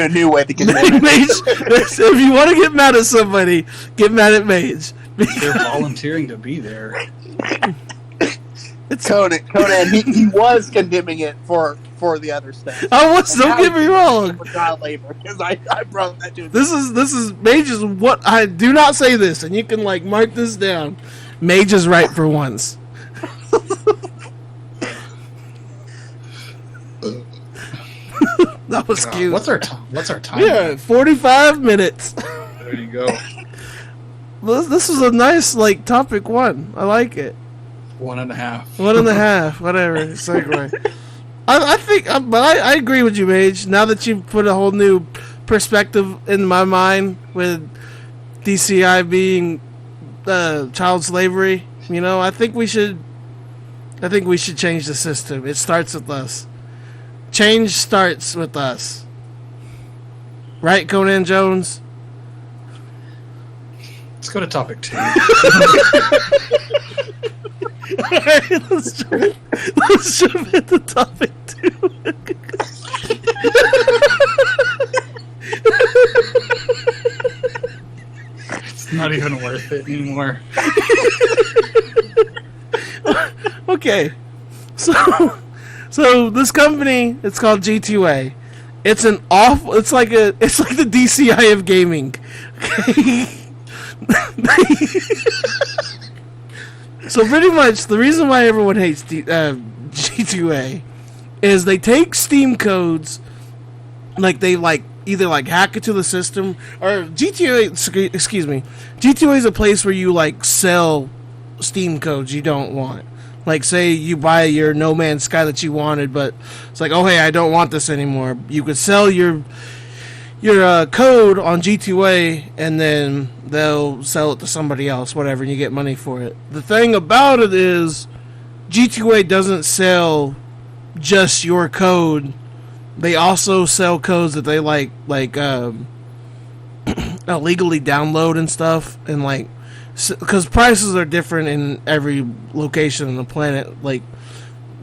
a new way to condemn it. Mage, if you want to get mad at somebody, get mad at Mage. They're volunteering to be there. It's Conan, he was condemning it for the other stuff. Don't get me wrong. For child labor, because I brought that to him. This is Mage is what I do not say this, and you can like mark this down. Mage is right for once. That was cute. What's our time? Yeah, 45 minutes. There you go. This is a nice like topic one. I like it. 1.5. 1.5. Whatever. Segue. I think, but I agree with you, Mage. Now that you've put a whole new perspective in my mind with DCI being child slavery, I think we should change the system. It starts with us. Change starts with us. Right, Conan Jones? Let's go to topic 2. Alright, let's jump into topic 2. It's not even worth it anymore. Okay. So this company, it's called G2A. It's it's like the DCI of gaming. Okay? So pretty much the reason why everyone hates G2A is they take Steam codes, like they either hack it to the system, or G2A. Excuse me, G2A is a place where you sell Steam codes you don't want. Like, say you buy your No Man's Sky that you wanted, but it's like, oh hey, I don't want this anymore. You could sell your code on G2A, and then they'll sell it to somebody else, whatever, and you get money for it. The thing about it is, G2A doesn't sell just your code. They also sell codes that they illegally download and stuff, and because prices are different in every location on the planet. Like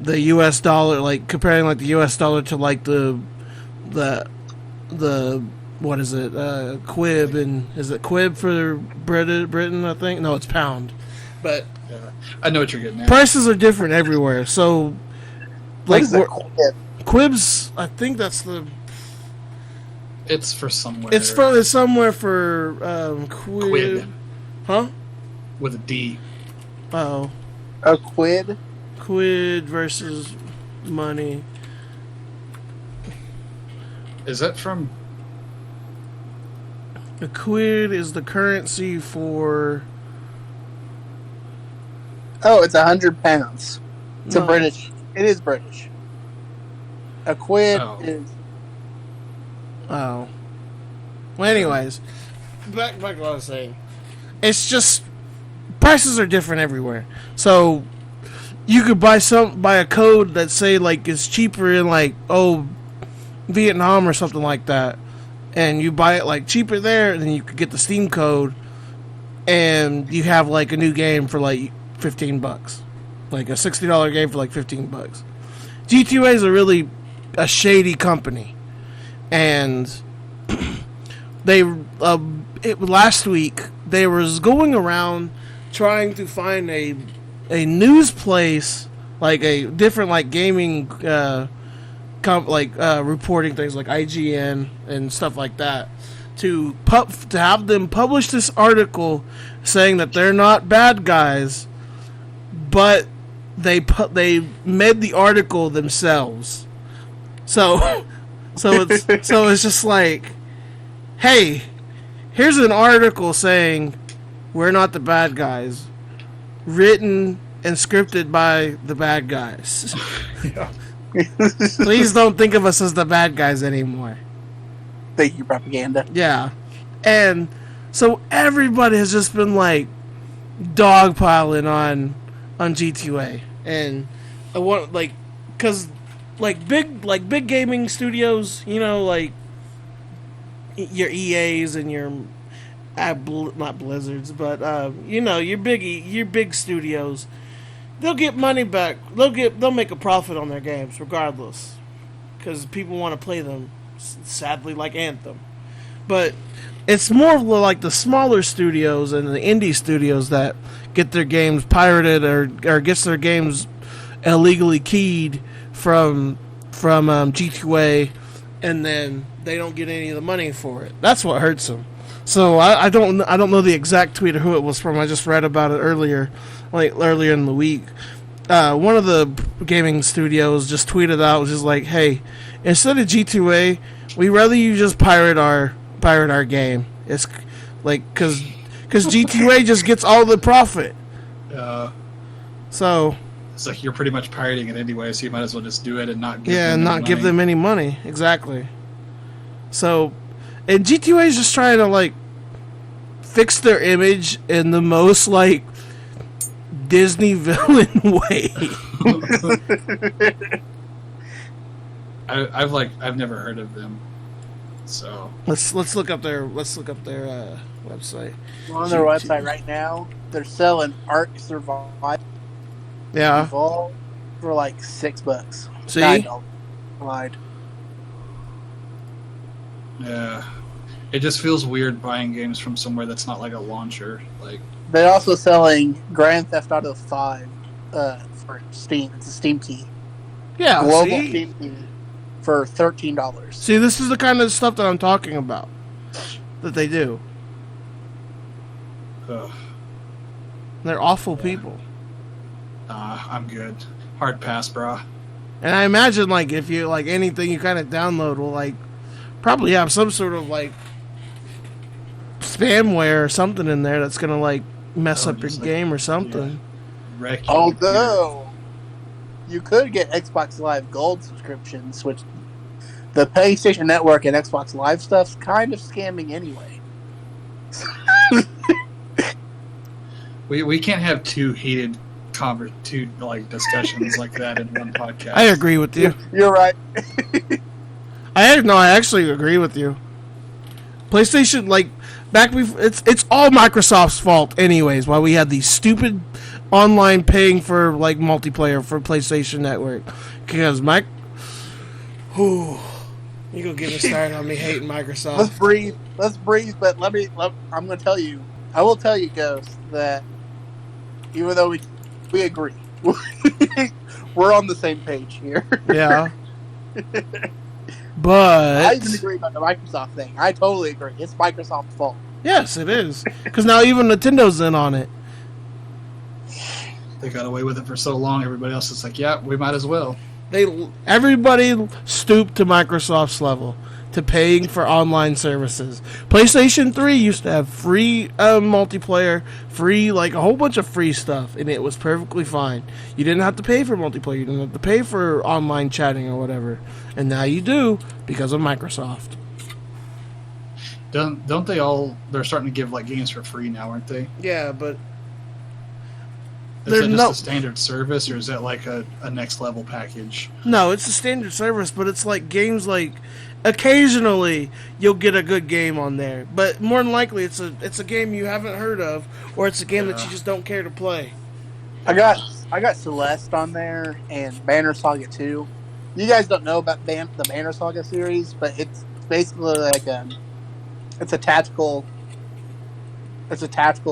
the U.S. dollar, comparing the U.S. dollar to the what is it? Quib, and is it Quib for Britain? I think no, it's pound. But yeah, I know what you're getting at. Prices are different everywhere. So what is it, Quib? Quibs, I think that's the. It's for somewhere. It's somewhere for Quib. Huh? With a D. Oh. A quid? Quid versus money. Is that from... A quid is the currency for... Oh, it's £100. It's a British. It is British. A quid is... Oh. Well, anyways. Back to what I was saying. It's just... Prices are different everywhere. So... You could buy a code that say is cheaper in Vietnam or something like that, and you buy it cheaper there, and then you could get the Steam code, and you have a new game for $15, a $60 game for $15. G2A is a shady company, and they last week they was going around trying to find a news place, a different gaming reporting things like IGN and stuff like that, to have them publish this article saying that they're not bad guys, but they made the article themselves. So it's just hey, here's an article saying we're not the bad guys, written and scripted by the bad guys. Yeah. Please don't think of us as the bad guys anymore. Thank you, propaganda. Yeah. And so everybody has just been dogpiling on G2A. And I want cuz big gaming studios, your EAs and your not Blizzards, but your big studios, they'll get money back. They'll make a profit on their games regardless, because people want to play them. Sadly, like Anthem, but it's more of the smaller studios and the indie studios that get their games pirated or gets their games illegally keyed from G2A, and then they don't get any of the money for it. That's what hurts them. So I don't know the exact tweet or who it was from. I just read about it earlier in the week. One of the gaming studios just tweeted out, was just hey, instead of G2A, we'd rather you just pirate our game. It's because G2A just gets all the profit. So it's like you're pretty much pirating it anyway, so you might as well just do it and not give give them any money. Exactly. So, and GTA is just trying to like fix their image in the most like Disney villain way. I've never heard of them. So let's look up their website. On their website right now, they're selling Ark Survival. Yeah. Evolve for like $6. See? $9. Lied. Yeah. It just feels weird buying games from somewhere that's not like a launcher. Like they're also selling Grand Theft Auto 5 for Steam. It's a Steam key. Yeah. Global Steam key for $13. See, this is the kind of stuff that I'm talking about that they do. Ugh. They're awful people. I'm good. Hard pass, brah. And I imagine, like, if you, like, anything you kind of download will, like, probably have some sort of, like, spamware or something in there that's going to, like, mess up your game or something. Yeah. Although, you could get Xbox Live Gold subscriptions, which the PlayStation Network and Xbox Live stuff's kind of scamming anyway. We can't have two heated discussions like that in one podcast. I agree with you. You're right. I actually agree with you. PlayStation, like, it's all Microsoft's fault anyways, why we had these stupid online paying for, like, multiplayer for PlayStation Network. Because you gonna get me started on me hating Microsoft. Let's breathe, but I'm gonna tell you, I will tell you, Ghost, that even though we agree, we're on the same page here. Yeah. But I even agree about the Microsoft thing. I totally agree. It's Microsoft's fault. Yes, it is. Because now even Nintendo's in on it. They got away with it for so long. Everybody else is like, yeah, we might as well. Everybody stooped to Microsoft's level, to paying for online services. PlayStation 3 used to have free multiplayer, free, like, a whole bunch of free stuff, and it was perfectly fine. You didn't have to pay for multiplayer. You didn't have to pay for online chatting or whatever. And now you do, because of Microsoft. Don't they all... They're starting to give, like, games for free now, aren't they? Yeah, but... Is that just a standard service, or is that like a next level package? No, it's a standard service, but it's like games like... Occasionally, you'll get a good game on there, but more than likely, it's a game you haven't heard of, or it's a game that you just don't care to play. I got Celeste on there and Banner Saga 2. You guys don't know about the Banner Saga series, but it's basically like it's a tactical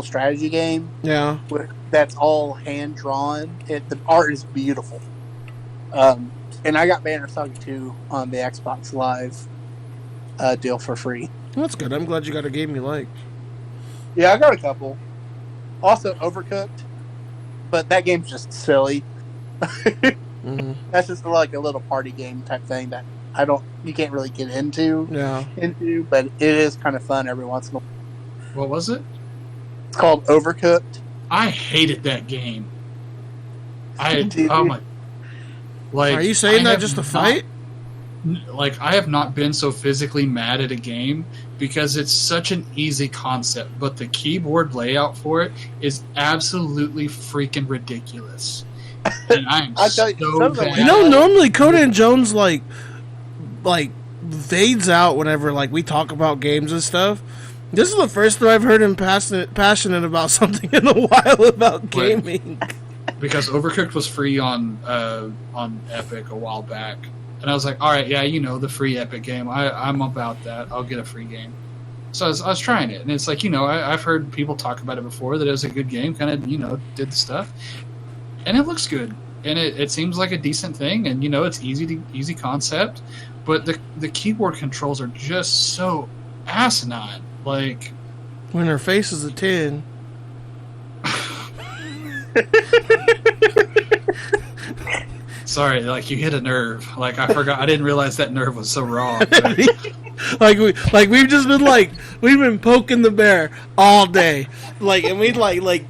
strategy game. Yeah, that's all hand drawn. The art is beautiful. And I got Banner Saga 2 on the Xbox Live deal for free. Well, that's good. I'm glad you got a game you like. Yeah, I got a couple. Also, Overcooked, but that game's just silly. Mm-hmm. That's just like a little party game type thing that you can't really get into. Yeah. But it is kind of fun every once in a while. What was it? It's called Overcooked. I hated that game. Oh my. Like, are you saying that just to fight? Like, I have not been so physically mad at a game because it's such an easy concept, but the keyboard layout for it is absolutely freaking ridiculous. And I'm so bad. You know, normally Conan Jones like fades out whenever like we talk about games and stuff. This is the first time I've heard him passionate about something in a while about gaming. Because Overcooked was free on Epic a while back, and I was like, all right, yeah, the free Epic game. I'm about that. I'll get a free game. So I was trying it, and it's like, I've heard people talk about it before, that it was a good game, kind of, did the stuff, and it looks good, and it seems like a decent thing, and it's easy concept, but the keyboard controls are just so asinine. Like, when her face is a 10. Sorry, like, you hit a nerve. Like, I forgot. I didn't realize that nerve was so raw. we've just been poking the bear all day. Like, and we'd like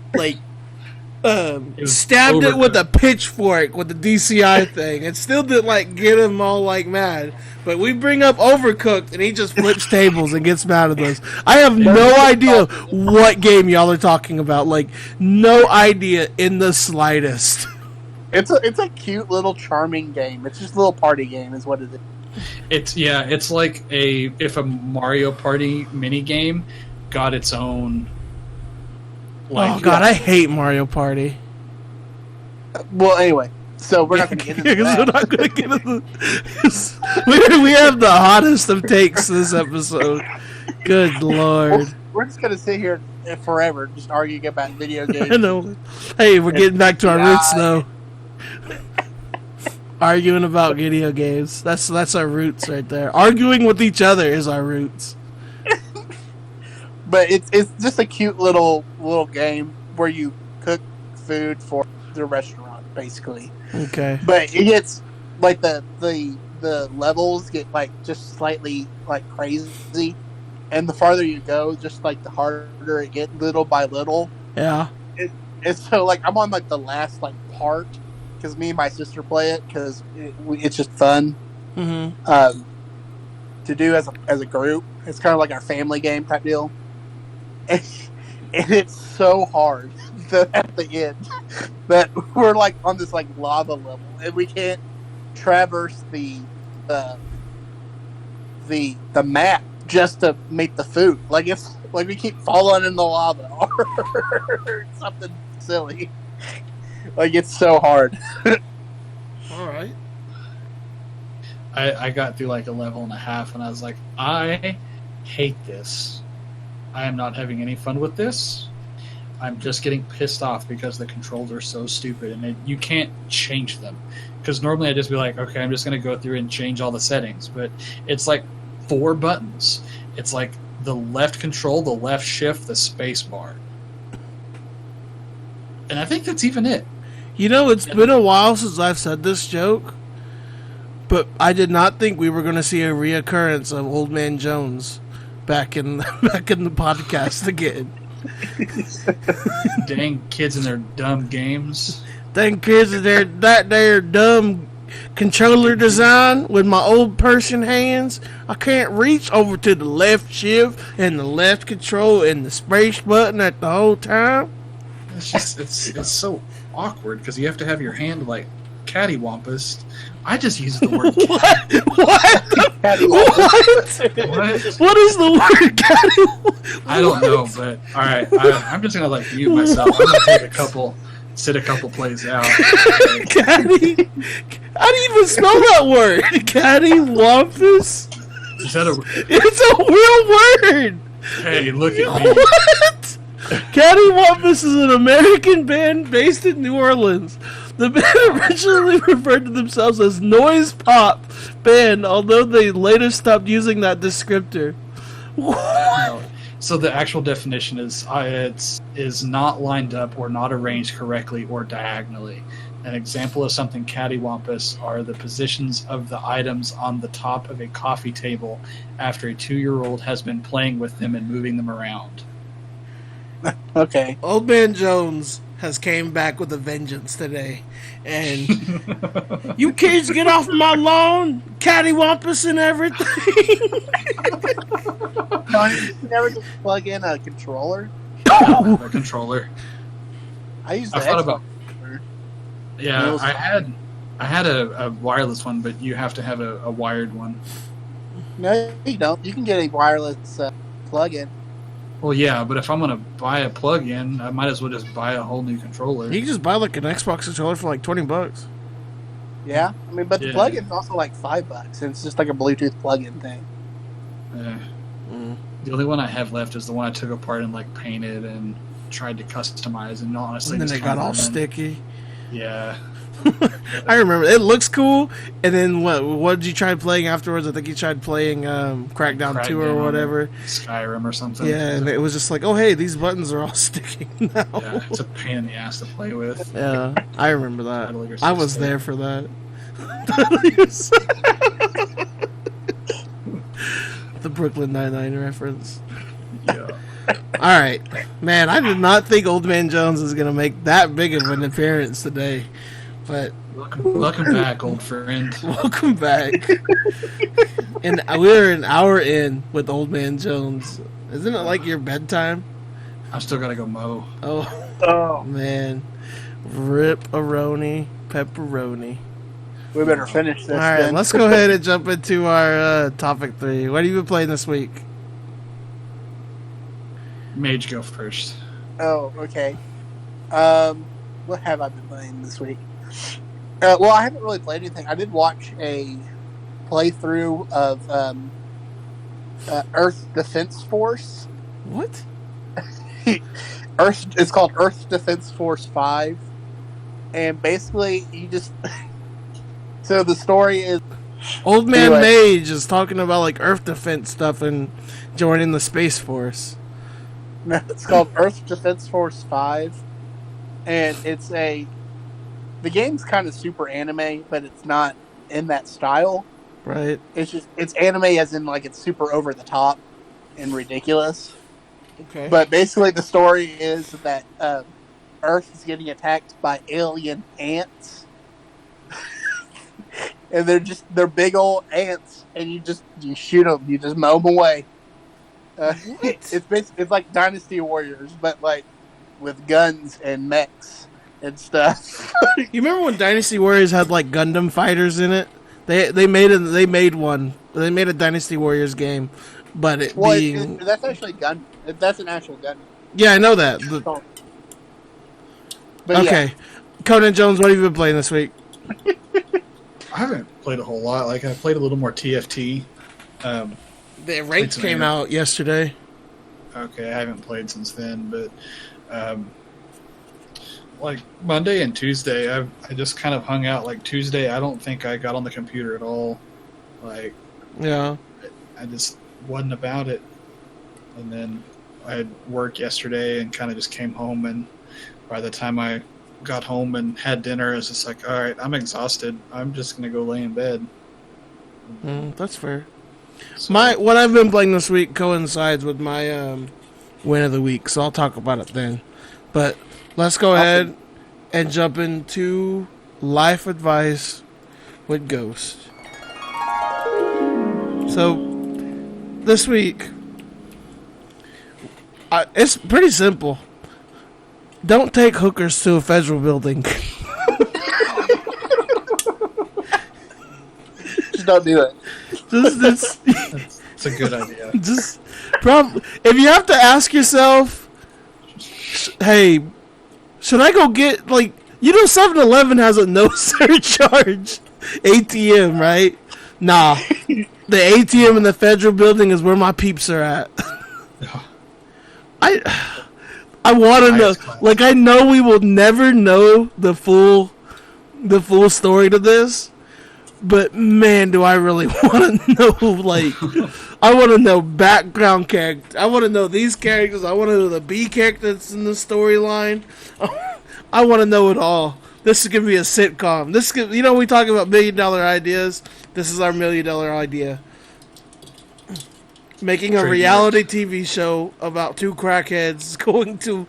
stabbed it with a pitchfork with the DCI thing. It still didn't like get him all like mad. But we bring up Overcooked and he just flips tables and gets mad at us. I have no idea what game y'all are talking about. Like, no idea in the slightest. It's a cute little charming game. It's just a little party game is what it is. It's like if a Mario Party mini game got its own. Like, oh God, I hate Mario Party. Well, anyway, so we're not going to get into that. We're not going to get into we have the hottest of takes this episode. Good Lord. We're just going to sit here forever just arguing about video games. I know. Hey, we're getting back to our roots, though. Arguing about video games. That's our roots right there. Arguing with each other is our roots. But it's just a cute little game where you cook food for the restaurant, basically. Okay. But it gets like the levels get like just slightly like crazy, and the farther you go, just like the harder it gets, little by little. Yeah. It's so like I'm on like the last like part because me and my sister play it because it's just fun. Mm-hmm. To do as a group. It's kind of like our family game type deal. And it's so hard at the end that we're like on this like lava level and we can't traverse the map just to make the food. Like it's like we keep falling in the lava or something silly. Like it's so hard. All right. I got through like a level and a half and I was like, I hate this. I am not having any fun with this. I'm just getting pissed off because the controls are so stupid and you can't change them. Because normally I'd just be like, okay, I'm just going to go through and change all the settings. But it's like 4 buttons. It's like the left control, the left shift, the space bar. And I think that's even it. You know, it's been a while since I've said this joke, but I did not think we were going to see a reoccurrence of Old Man Jones back in the podcast again. Dang kids and their dumb games. Dang kids and their dumb controller design with my old person hands. I can't reach over to the left shift and the left control and the space button at the whole time. It's just it's so awkward because you have to have your hand like cattywampus. I just use the word What is the word catty? I don't know, but all right, I'm just gonna like mute myself. I'm gonna sit a couple plays out. Catty? How do you even spell that word? Cattywampus? Is that It's a real word. Hey, look at me. What? Cattywampus is an American band based in New Orleans. The band originally referred to themselves as Noise Pop Band, although they later stopped using that descriptor. What? So the actual definition is not lined up or not arranged correctly or diagonally. An example of something cattywampus are the positions of the items on the top of a coffee table after a 2-year-old has been playing with them and moving them around. Okay. Old Man Jones has came back with a vengeance today. And you kids get off my lawn, cattywampus and everything. You never just plug in a controller? A controller. I use the thought Xbox about. controller. Yeah, I had a wireless one, but you have to have a wired one. No, you don't. You can get a wireless plug-in. Well, yeah, but if I'm gonna buy a plug-in, I might as well just buy a whole new controller. You can just buy like an Xbox controller for like $20. Yeah, I mean, but the plug-in is also like $5, and it's just like a Bluetooth plug-in thing. Yeah. The only one I have left is the one I took apart and like painted and tried to customize, and honestly, and then they got all sticky. Yeah. I remember it looks cool. And then what did you try playing afterwards? I think you tried playing Crackdown 2 or whatever, Skyrim or something. Yeah, and it was just like, oh hey, these buttons are all sticking now. Yeah, it's a pain in the ass to play with. Yeah, I remember that. I was there for that. The Brooklyn Nine-Nine reference. Yeah. All right, man. I did not think Old Man Jones was gonna make that big of an appearance today, but welcome back, old friend. Welcome back. And we're an hour in with Old Man Jones. Isn't it like your bedtime? I still gotta go mow. Oh man, rip-a-roni, pepperoni. We better finish this. All right, then. let's go ahead and jump into our topic 3. What have you been playing this week? Mage, go first. Oh, okay. What have I been playing this week? Well, I haven't really played anything. I did watch a playthrough of Earth Defense Force. What? It's called Earth Defense Force 5. And basically, you just... So the story is... Old Man Mage is talking about like Earth Defense stuff and joining the Space Force. No, it's called Earth Defense Force 5. And it's a... The game's kind of super anime, but it's not in that style. Right. It's anime as in like it's super over the top and ridiculous. Okay. But basically the story is that Earth is getting attacked by alien ants. And they're big old ants, and you shoot them, you just mow them away. It's like Dynasty Warriors, but like with guns and mechs and stuff. You remember when Dynasty Warriors had like Gundam fighters in it? They made one. They made a Dynasty Warriors game, but that's actually gun. That's an actual gun. Yeah, I know that. But okay, yeah. Conan Jones, what have you been playing this week? I haven't played a whole lot. Like, I played a little more TFT. The ranked came out yesterday. Okay, I haven't played since then, but like Monday and Tuesday, I just kind of hung out. Like Tuesday, I don't think I got on the computer at all. Like, yeah, I just wasn't about it. And then I had work yesterday and kind of just came home, and by the time I got home and had dinner, I was just like, all right, I'm exhausted. I'm just gonna go lay in bed. That's fair. So, what I've been playing this week coincides with my win of the week, so I'll talk about it then. But let's go ahead and jump into life advice with Ghost. So this week, it's pretty simple. Don't take hookers to a federal building. Just don't do it. That's a good idea. If you have to ask yourself, hey, should I go get, like, 7-Eleven has a no surcharge ATM, right? Nah. The ATM in the federal building is where my peeps are at. I want to know. Like, I know we will never know the full story to this, but man, do I really want to know. Like, I want to know background characters. I want to know these characters. I want to know the B character that's in the storyline. I want to know it all. This is gonna be a sitcom. We talk about $1 million ideas. This is our $1 million idea. Making a reality TV show about 2 crackheads going to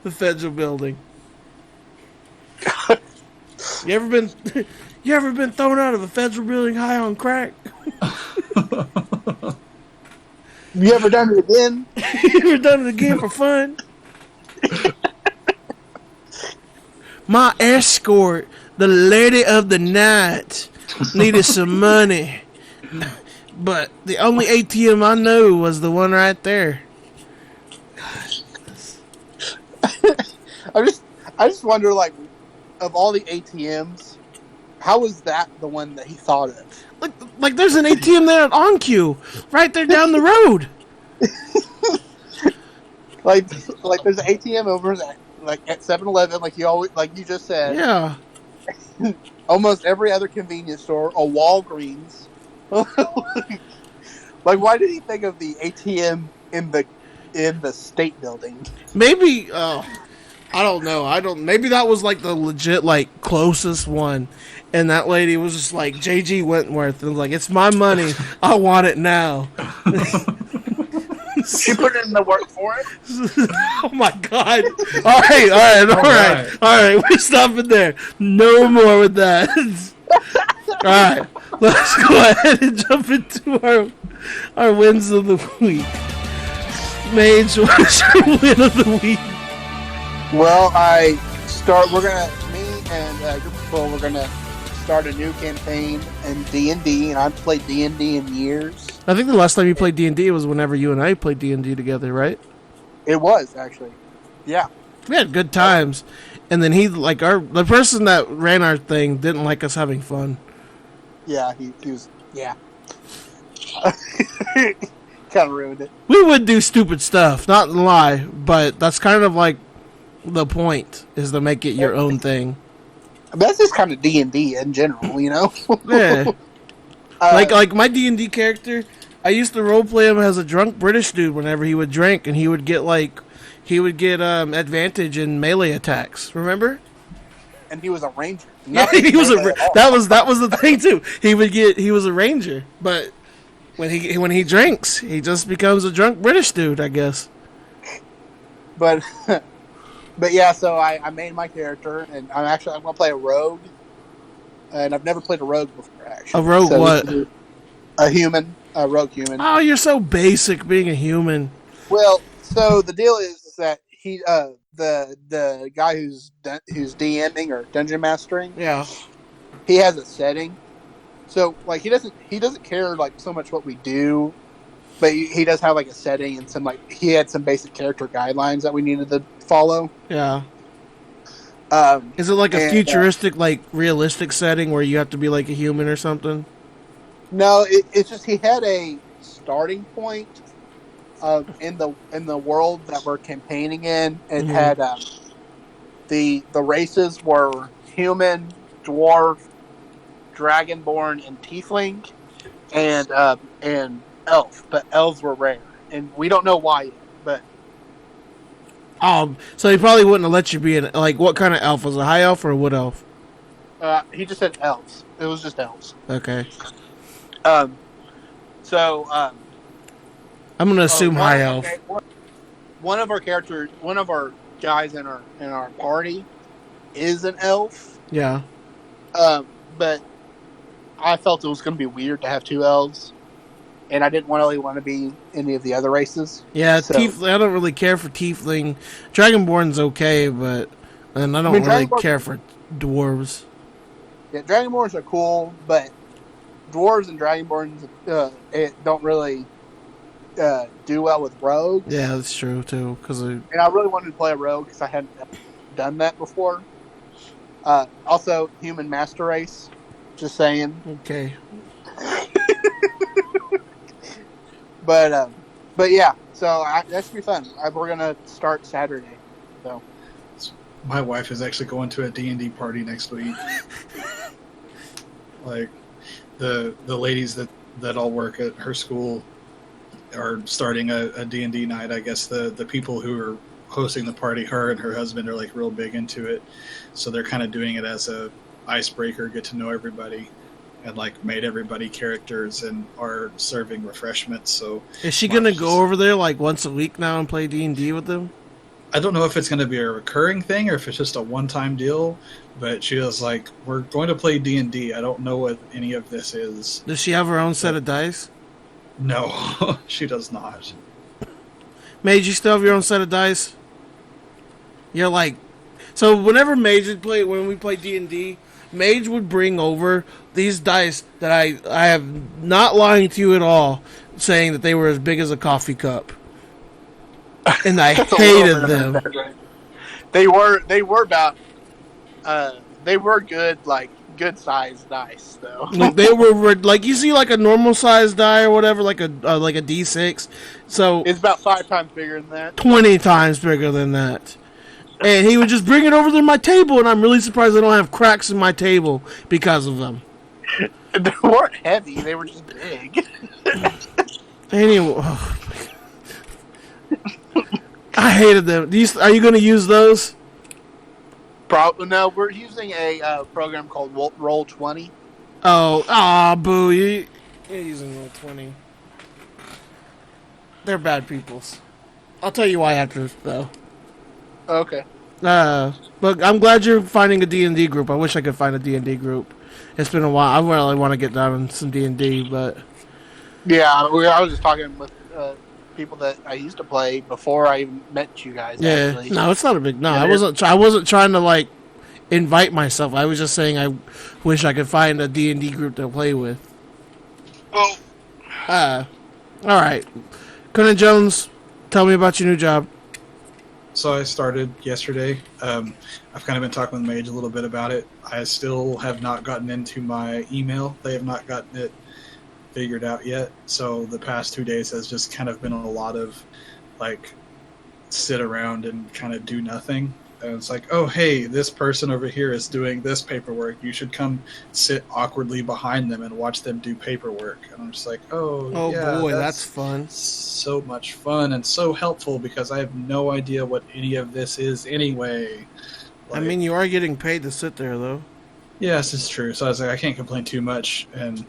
the federal building. You ever been thrown out of a federal building high on crack? You ever done it again? You ever done it again for fun? My escort, the lady of the night, needed some money. But the only ATM I knew was the one right there. I just wonder, like, of all the ATMs, how was that the one that he thought of? Like there's an ATM there at OnQ, right there down the road. like there's an ATM over there, like at 7-Eleven, like you just said. Yeah. Almost every other convenience store, a Walgreens. Like, why did he think of the ATM in the state building? Maybe I don't know. Maybe that was like the legit, like, closest one, and that lady was just like JG Wentworth and was like, "It's my money. I want it now." She put in the work for it. Oh my god! All right. We're stopping there. No more with that. All right, let's go ahead and jump into our wins of the week. Mage, what's your win of the week? Well, me and a group of people, we're gonna start a new campaign in D&D, and I've played D&D in years. I think the last time you played D&D was whenever you and I played D&D together, right? It was, actually. Yeah. We had good times. And then the person that ran our thing didn't like us having fun. Yeah, he was, yeah. Kind of ruined it. We would do stupid stuff, not lie, but that's kind of like the point, is to make it your own thing. That's just kind of D&D in general, you know? Yeah. Like my D&D character, I used to roleplay him as a drunk British dude whenever he would drink, and he would get advantage in melee attacks. Remember? And he was a ranger. Yeah, he was that was the thing too. He was a ranger, but when he drinks, he just becomes a drunk British dude, I guess. But yeah, so I made my character, and I'm gonna play a rogue, and I've never played a rogue before. Actually, a rogue so what? A rogue human. Oh, you're so basic being a human. Well, so the deal is that he, the guy who's DMing or dungeon mastering, yeah, he has a setting. So like he doesn't care like so much what we do, but he does have like a setting and he had some basic character guidelines that we needed to follow. Yeah. Is it like a futuristic, like realistic setting where you have to be like a human or something? No, it's just he had a starting point in the world that we're campaigning in. It had the races were human, dwarf, dragonborn, and tiefling, and elf. But elves were rare, and we don't know why yet. But so he probably wouldn't have let you be what kind of elf? Was it a high elf or a wood elf? He just said elves. It was just elves. Okay. So I'm gonna assume high elf. One of our guys in our party is an elf. Yeah. But I felt it was going to be weird to have two elves, and I didn't really want to be any of the other races. Yeah, so. I don't really care for tiefling. Dragonborn's okay, but I don't really care for dwarves. Yeah, dragonborns are cool, but dwarves and dragonborns don't really do well with rogues. Yeah, that's true too. And I really wanted to play a rogue because I hadn't done that before. Also, human master race. Just saying. Okay. But yeah, so that should be fun. We're gonna start Saturday. So my wife is actually going to a D&D party next week. Like the ladies that all work at her school are starting a D&D night. I guess the people who are hosting the party, her and her husband, are like real big into it. So they're kind of doing it as a icebreaker, get to know everybody, and like made everybody characters and are serving refreshments. So is she gonna go over there like once a week now and play D&D with them? I don't know if it's gonna be a recurring thing or if it's just a one-time deal, but she was like, we're going to play D&D. I don't know what any of this is. Does she have her own set of dice? No, she does not. Mage, you still have your own set of dice? You're like, so whenever Mage would play, when we play D&D, Mage would bring over these dice that I have not lying to you at all, saying that they were as big as a coffee cup, and I hated them. They were about they were good sized dice though. Like they were like, you see like a normal sized die or whatever, like a D6. So it's about 5 times bigger than that. 20 times bigger than that. And he would just bring it over to my table, and I'm really surprised I don't have cracks in my table because of them. They weren't heavy; they were just big. Anyway, I hated them. Are you going to use those? Probably no. We're using a program called Roll20. Oh, boo! You're using Roll20. They're bad peoples. I'll tell you why after, though. Okay. But I'm glad you're finding a D&D group. I wish I could find a D&D group. It's been a while. I really want to get down on some D&D, but... Yeah, I was just talking with people that I used to play before I even met you guys, actually. No, it's not a big... No, Yeah, I wasn't trying to, like, invite myself. I was just saying I wish I could find a D&D group to play with. Oh. Alright. Conan Jones, tell me about your new job. So I started yesterday. I've kind of been talking with Mage a little bit about it. I still have not gotten into my email. They have not gotten it figured out yet. So the past 2 days has just kind of been a lot of, like, sit around and kind of do nothing. And it's like, oh, hey, this person over here is doing this paperwork. You should come sit awkwardly behind them and watch them do paperwork. And I'm just like, oh yeah, boy, that's fun. So much fun and so helpful because I have no idea what any of this is anyway. Like, I mean, you are getting paid to sit there, though. Yes, it's true. So I was like, I can't complain too much. And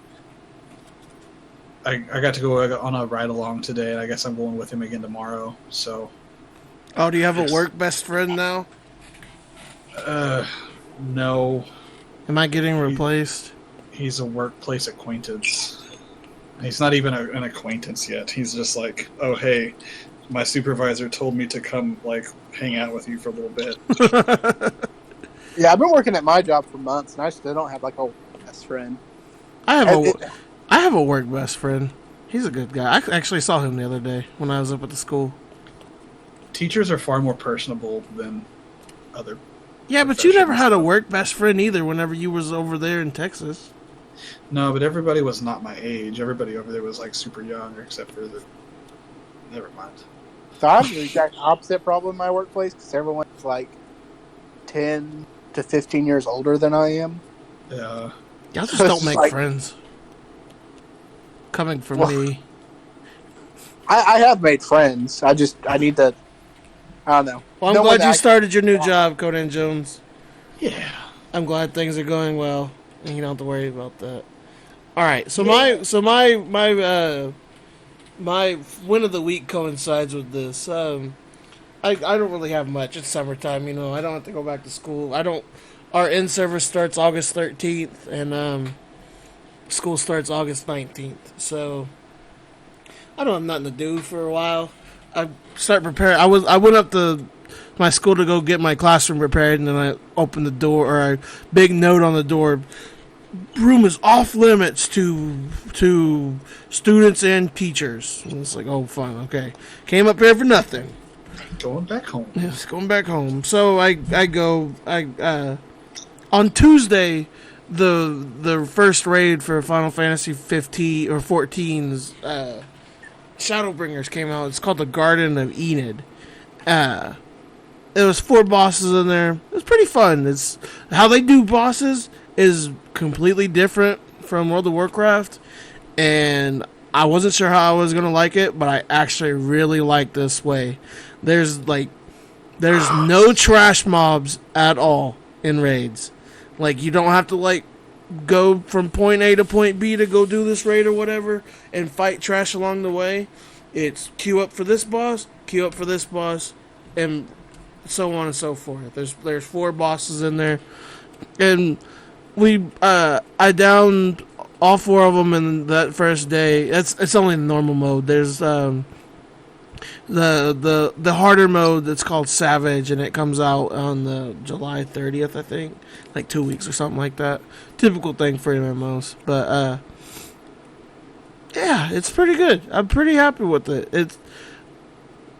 I got to go on a ride-along today, and I guess I'm going with him again tomorrow. So. Oh, do you have a work best friend now? No. Am I getting replaced? He's a workplace acquaintance. He's not even an acquaintance yet. He's just like, oh, hey, my supervisor told me to come, like, hang out with you for a little bit. Yeah, I've been working at my job for months, and I still don't have, like, a best friend. I have a work best friend. He's a good guy. I actually saw him the other day when I was up at the school. Teachers are far more personable than other. Yeah, but you never had a work best friend either whenever you was over there in Texas. No, but everybody was not my age. Everybody over there was, like, super young, except for the... Never mind. So I have the exact opposite problem in my workplace because everyone's, like, 10 to 15 years older than I am. Yeah. Y'all just don't make friends. Coming from me. I have made friends. I need to... I don't know. Well, I'm glad you started your new job, Conan Jones. Yeah. I'm glad things are going well, and you don't have to worry about that. All right, so my win of the week coincides with this. I don't really have much. It's summertime, you know. I don't have to go back to school. Our in-service starts August 13th, and school starts August 19th. So I don't have nothing to do for a while. I start preparing. I went up to my school to go get my classroom prepared, and then I opened the door, or a big note on the door: room is off limits to students and teachers. And it's like, oh, fun, okay. Came up here for nothing. Going back home. Yes, going back home. So I go on Tuesday. The first raid for Final Fantasy 15 or 14's Shadowbringers came out. It's called the Garden of Enid. There was 4 bosses in there. It was pretty fun. It's how they do bosses is completely different from World of Warcraft, and I wasn't sure how I was gonna like it, but I actually really like this way. There's no trash mobs at all in raids. Like, you don't have to, like, go from point A to point B to go do this raid or whatever and fight trash along the way. It's queue up for this boss, queue up for this boss, and so on and so forth. There's 4 bosses in there, and I downed all 4 of them in that first day. It's only the normal mode. There's the harder mode that's called Savage, and it comes out on the July 30th, I think, like 2 weeks or something like that. Typical thing for MMOs, but yeah, it's pretty good. I'm pretty happy with it.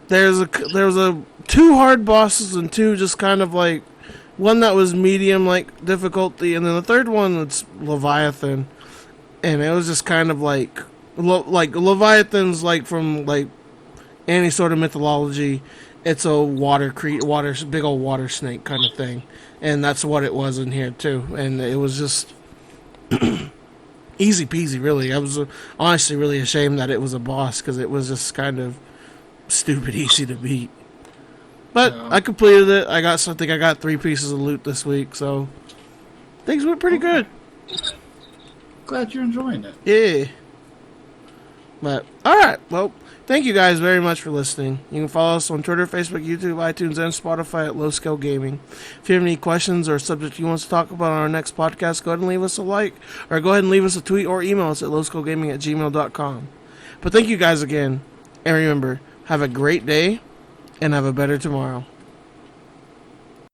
There's 2 hard bosses and 2 just kind of like, one that was medium like difficulty, and then the third one that's Leviathan, and it was just kind of like Leviathan's like from like any sort of mythology. It's a big old water snake kind of thing, and that's what it was in here too. And it was just easy peasy, really. I was honestly really ashamed that it was a boss because it was just kind of stupid easy to beat. But yeah. I completed it. I got 3 pieces of loot this week, so things went pretty good. Glad you're enjoying it. Yeah. But, alright, well, thank you guys very much for listening. You can follow us on Twitter, Facebook, YouTube, iTunes, and Spotify at Low Scale Gaming. If you have any questions or subject you want us to talk about on our next podcast, go ahead and leave us a like, or go ahead and leave us a tweet or email us at lowscalegaming@gmail.com. But thank you guys again, and remember, have a great day, and have a better tomorrow.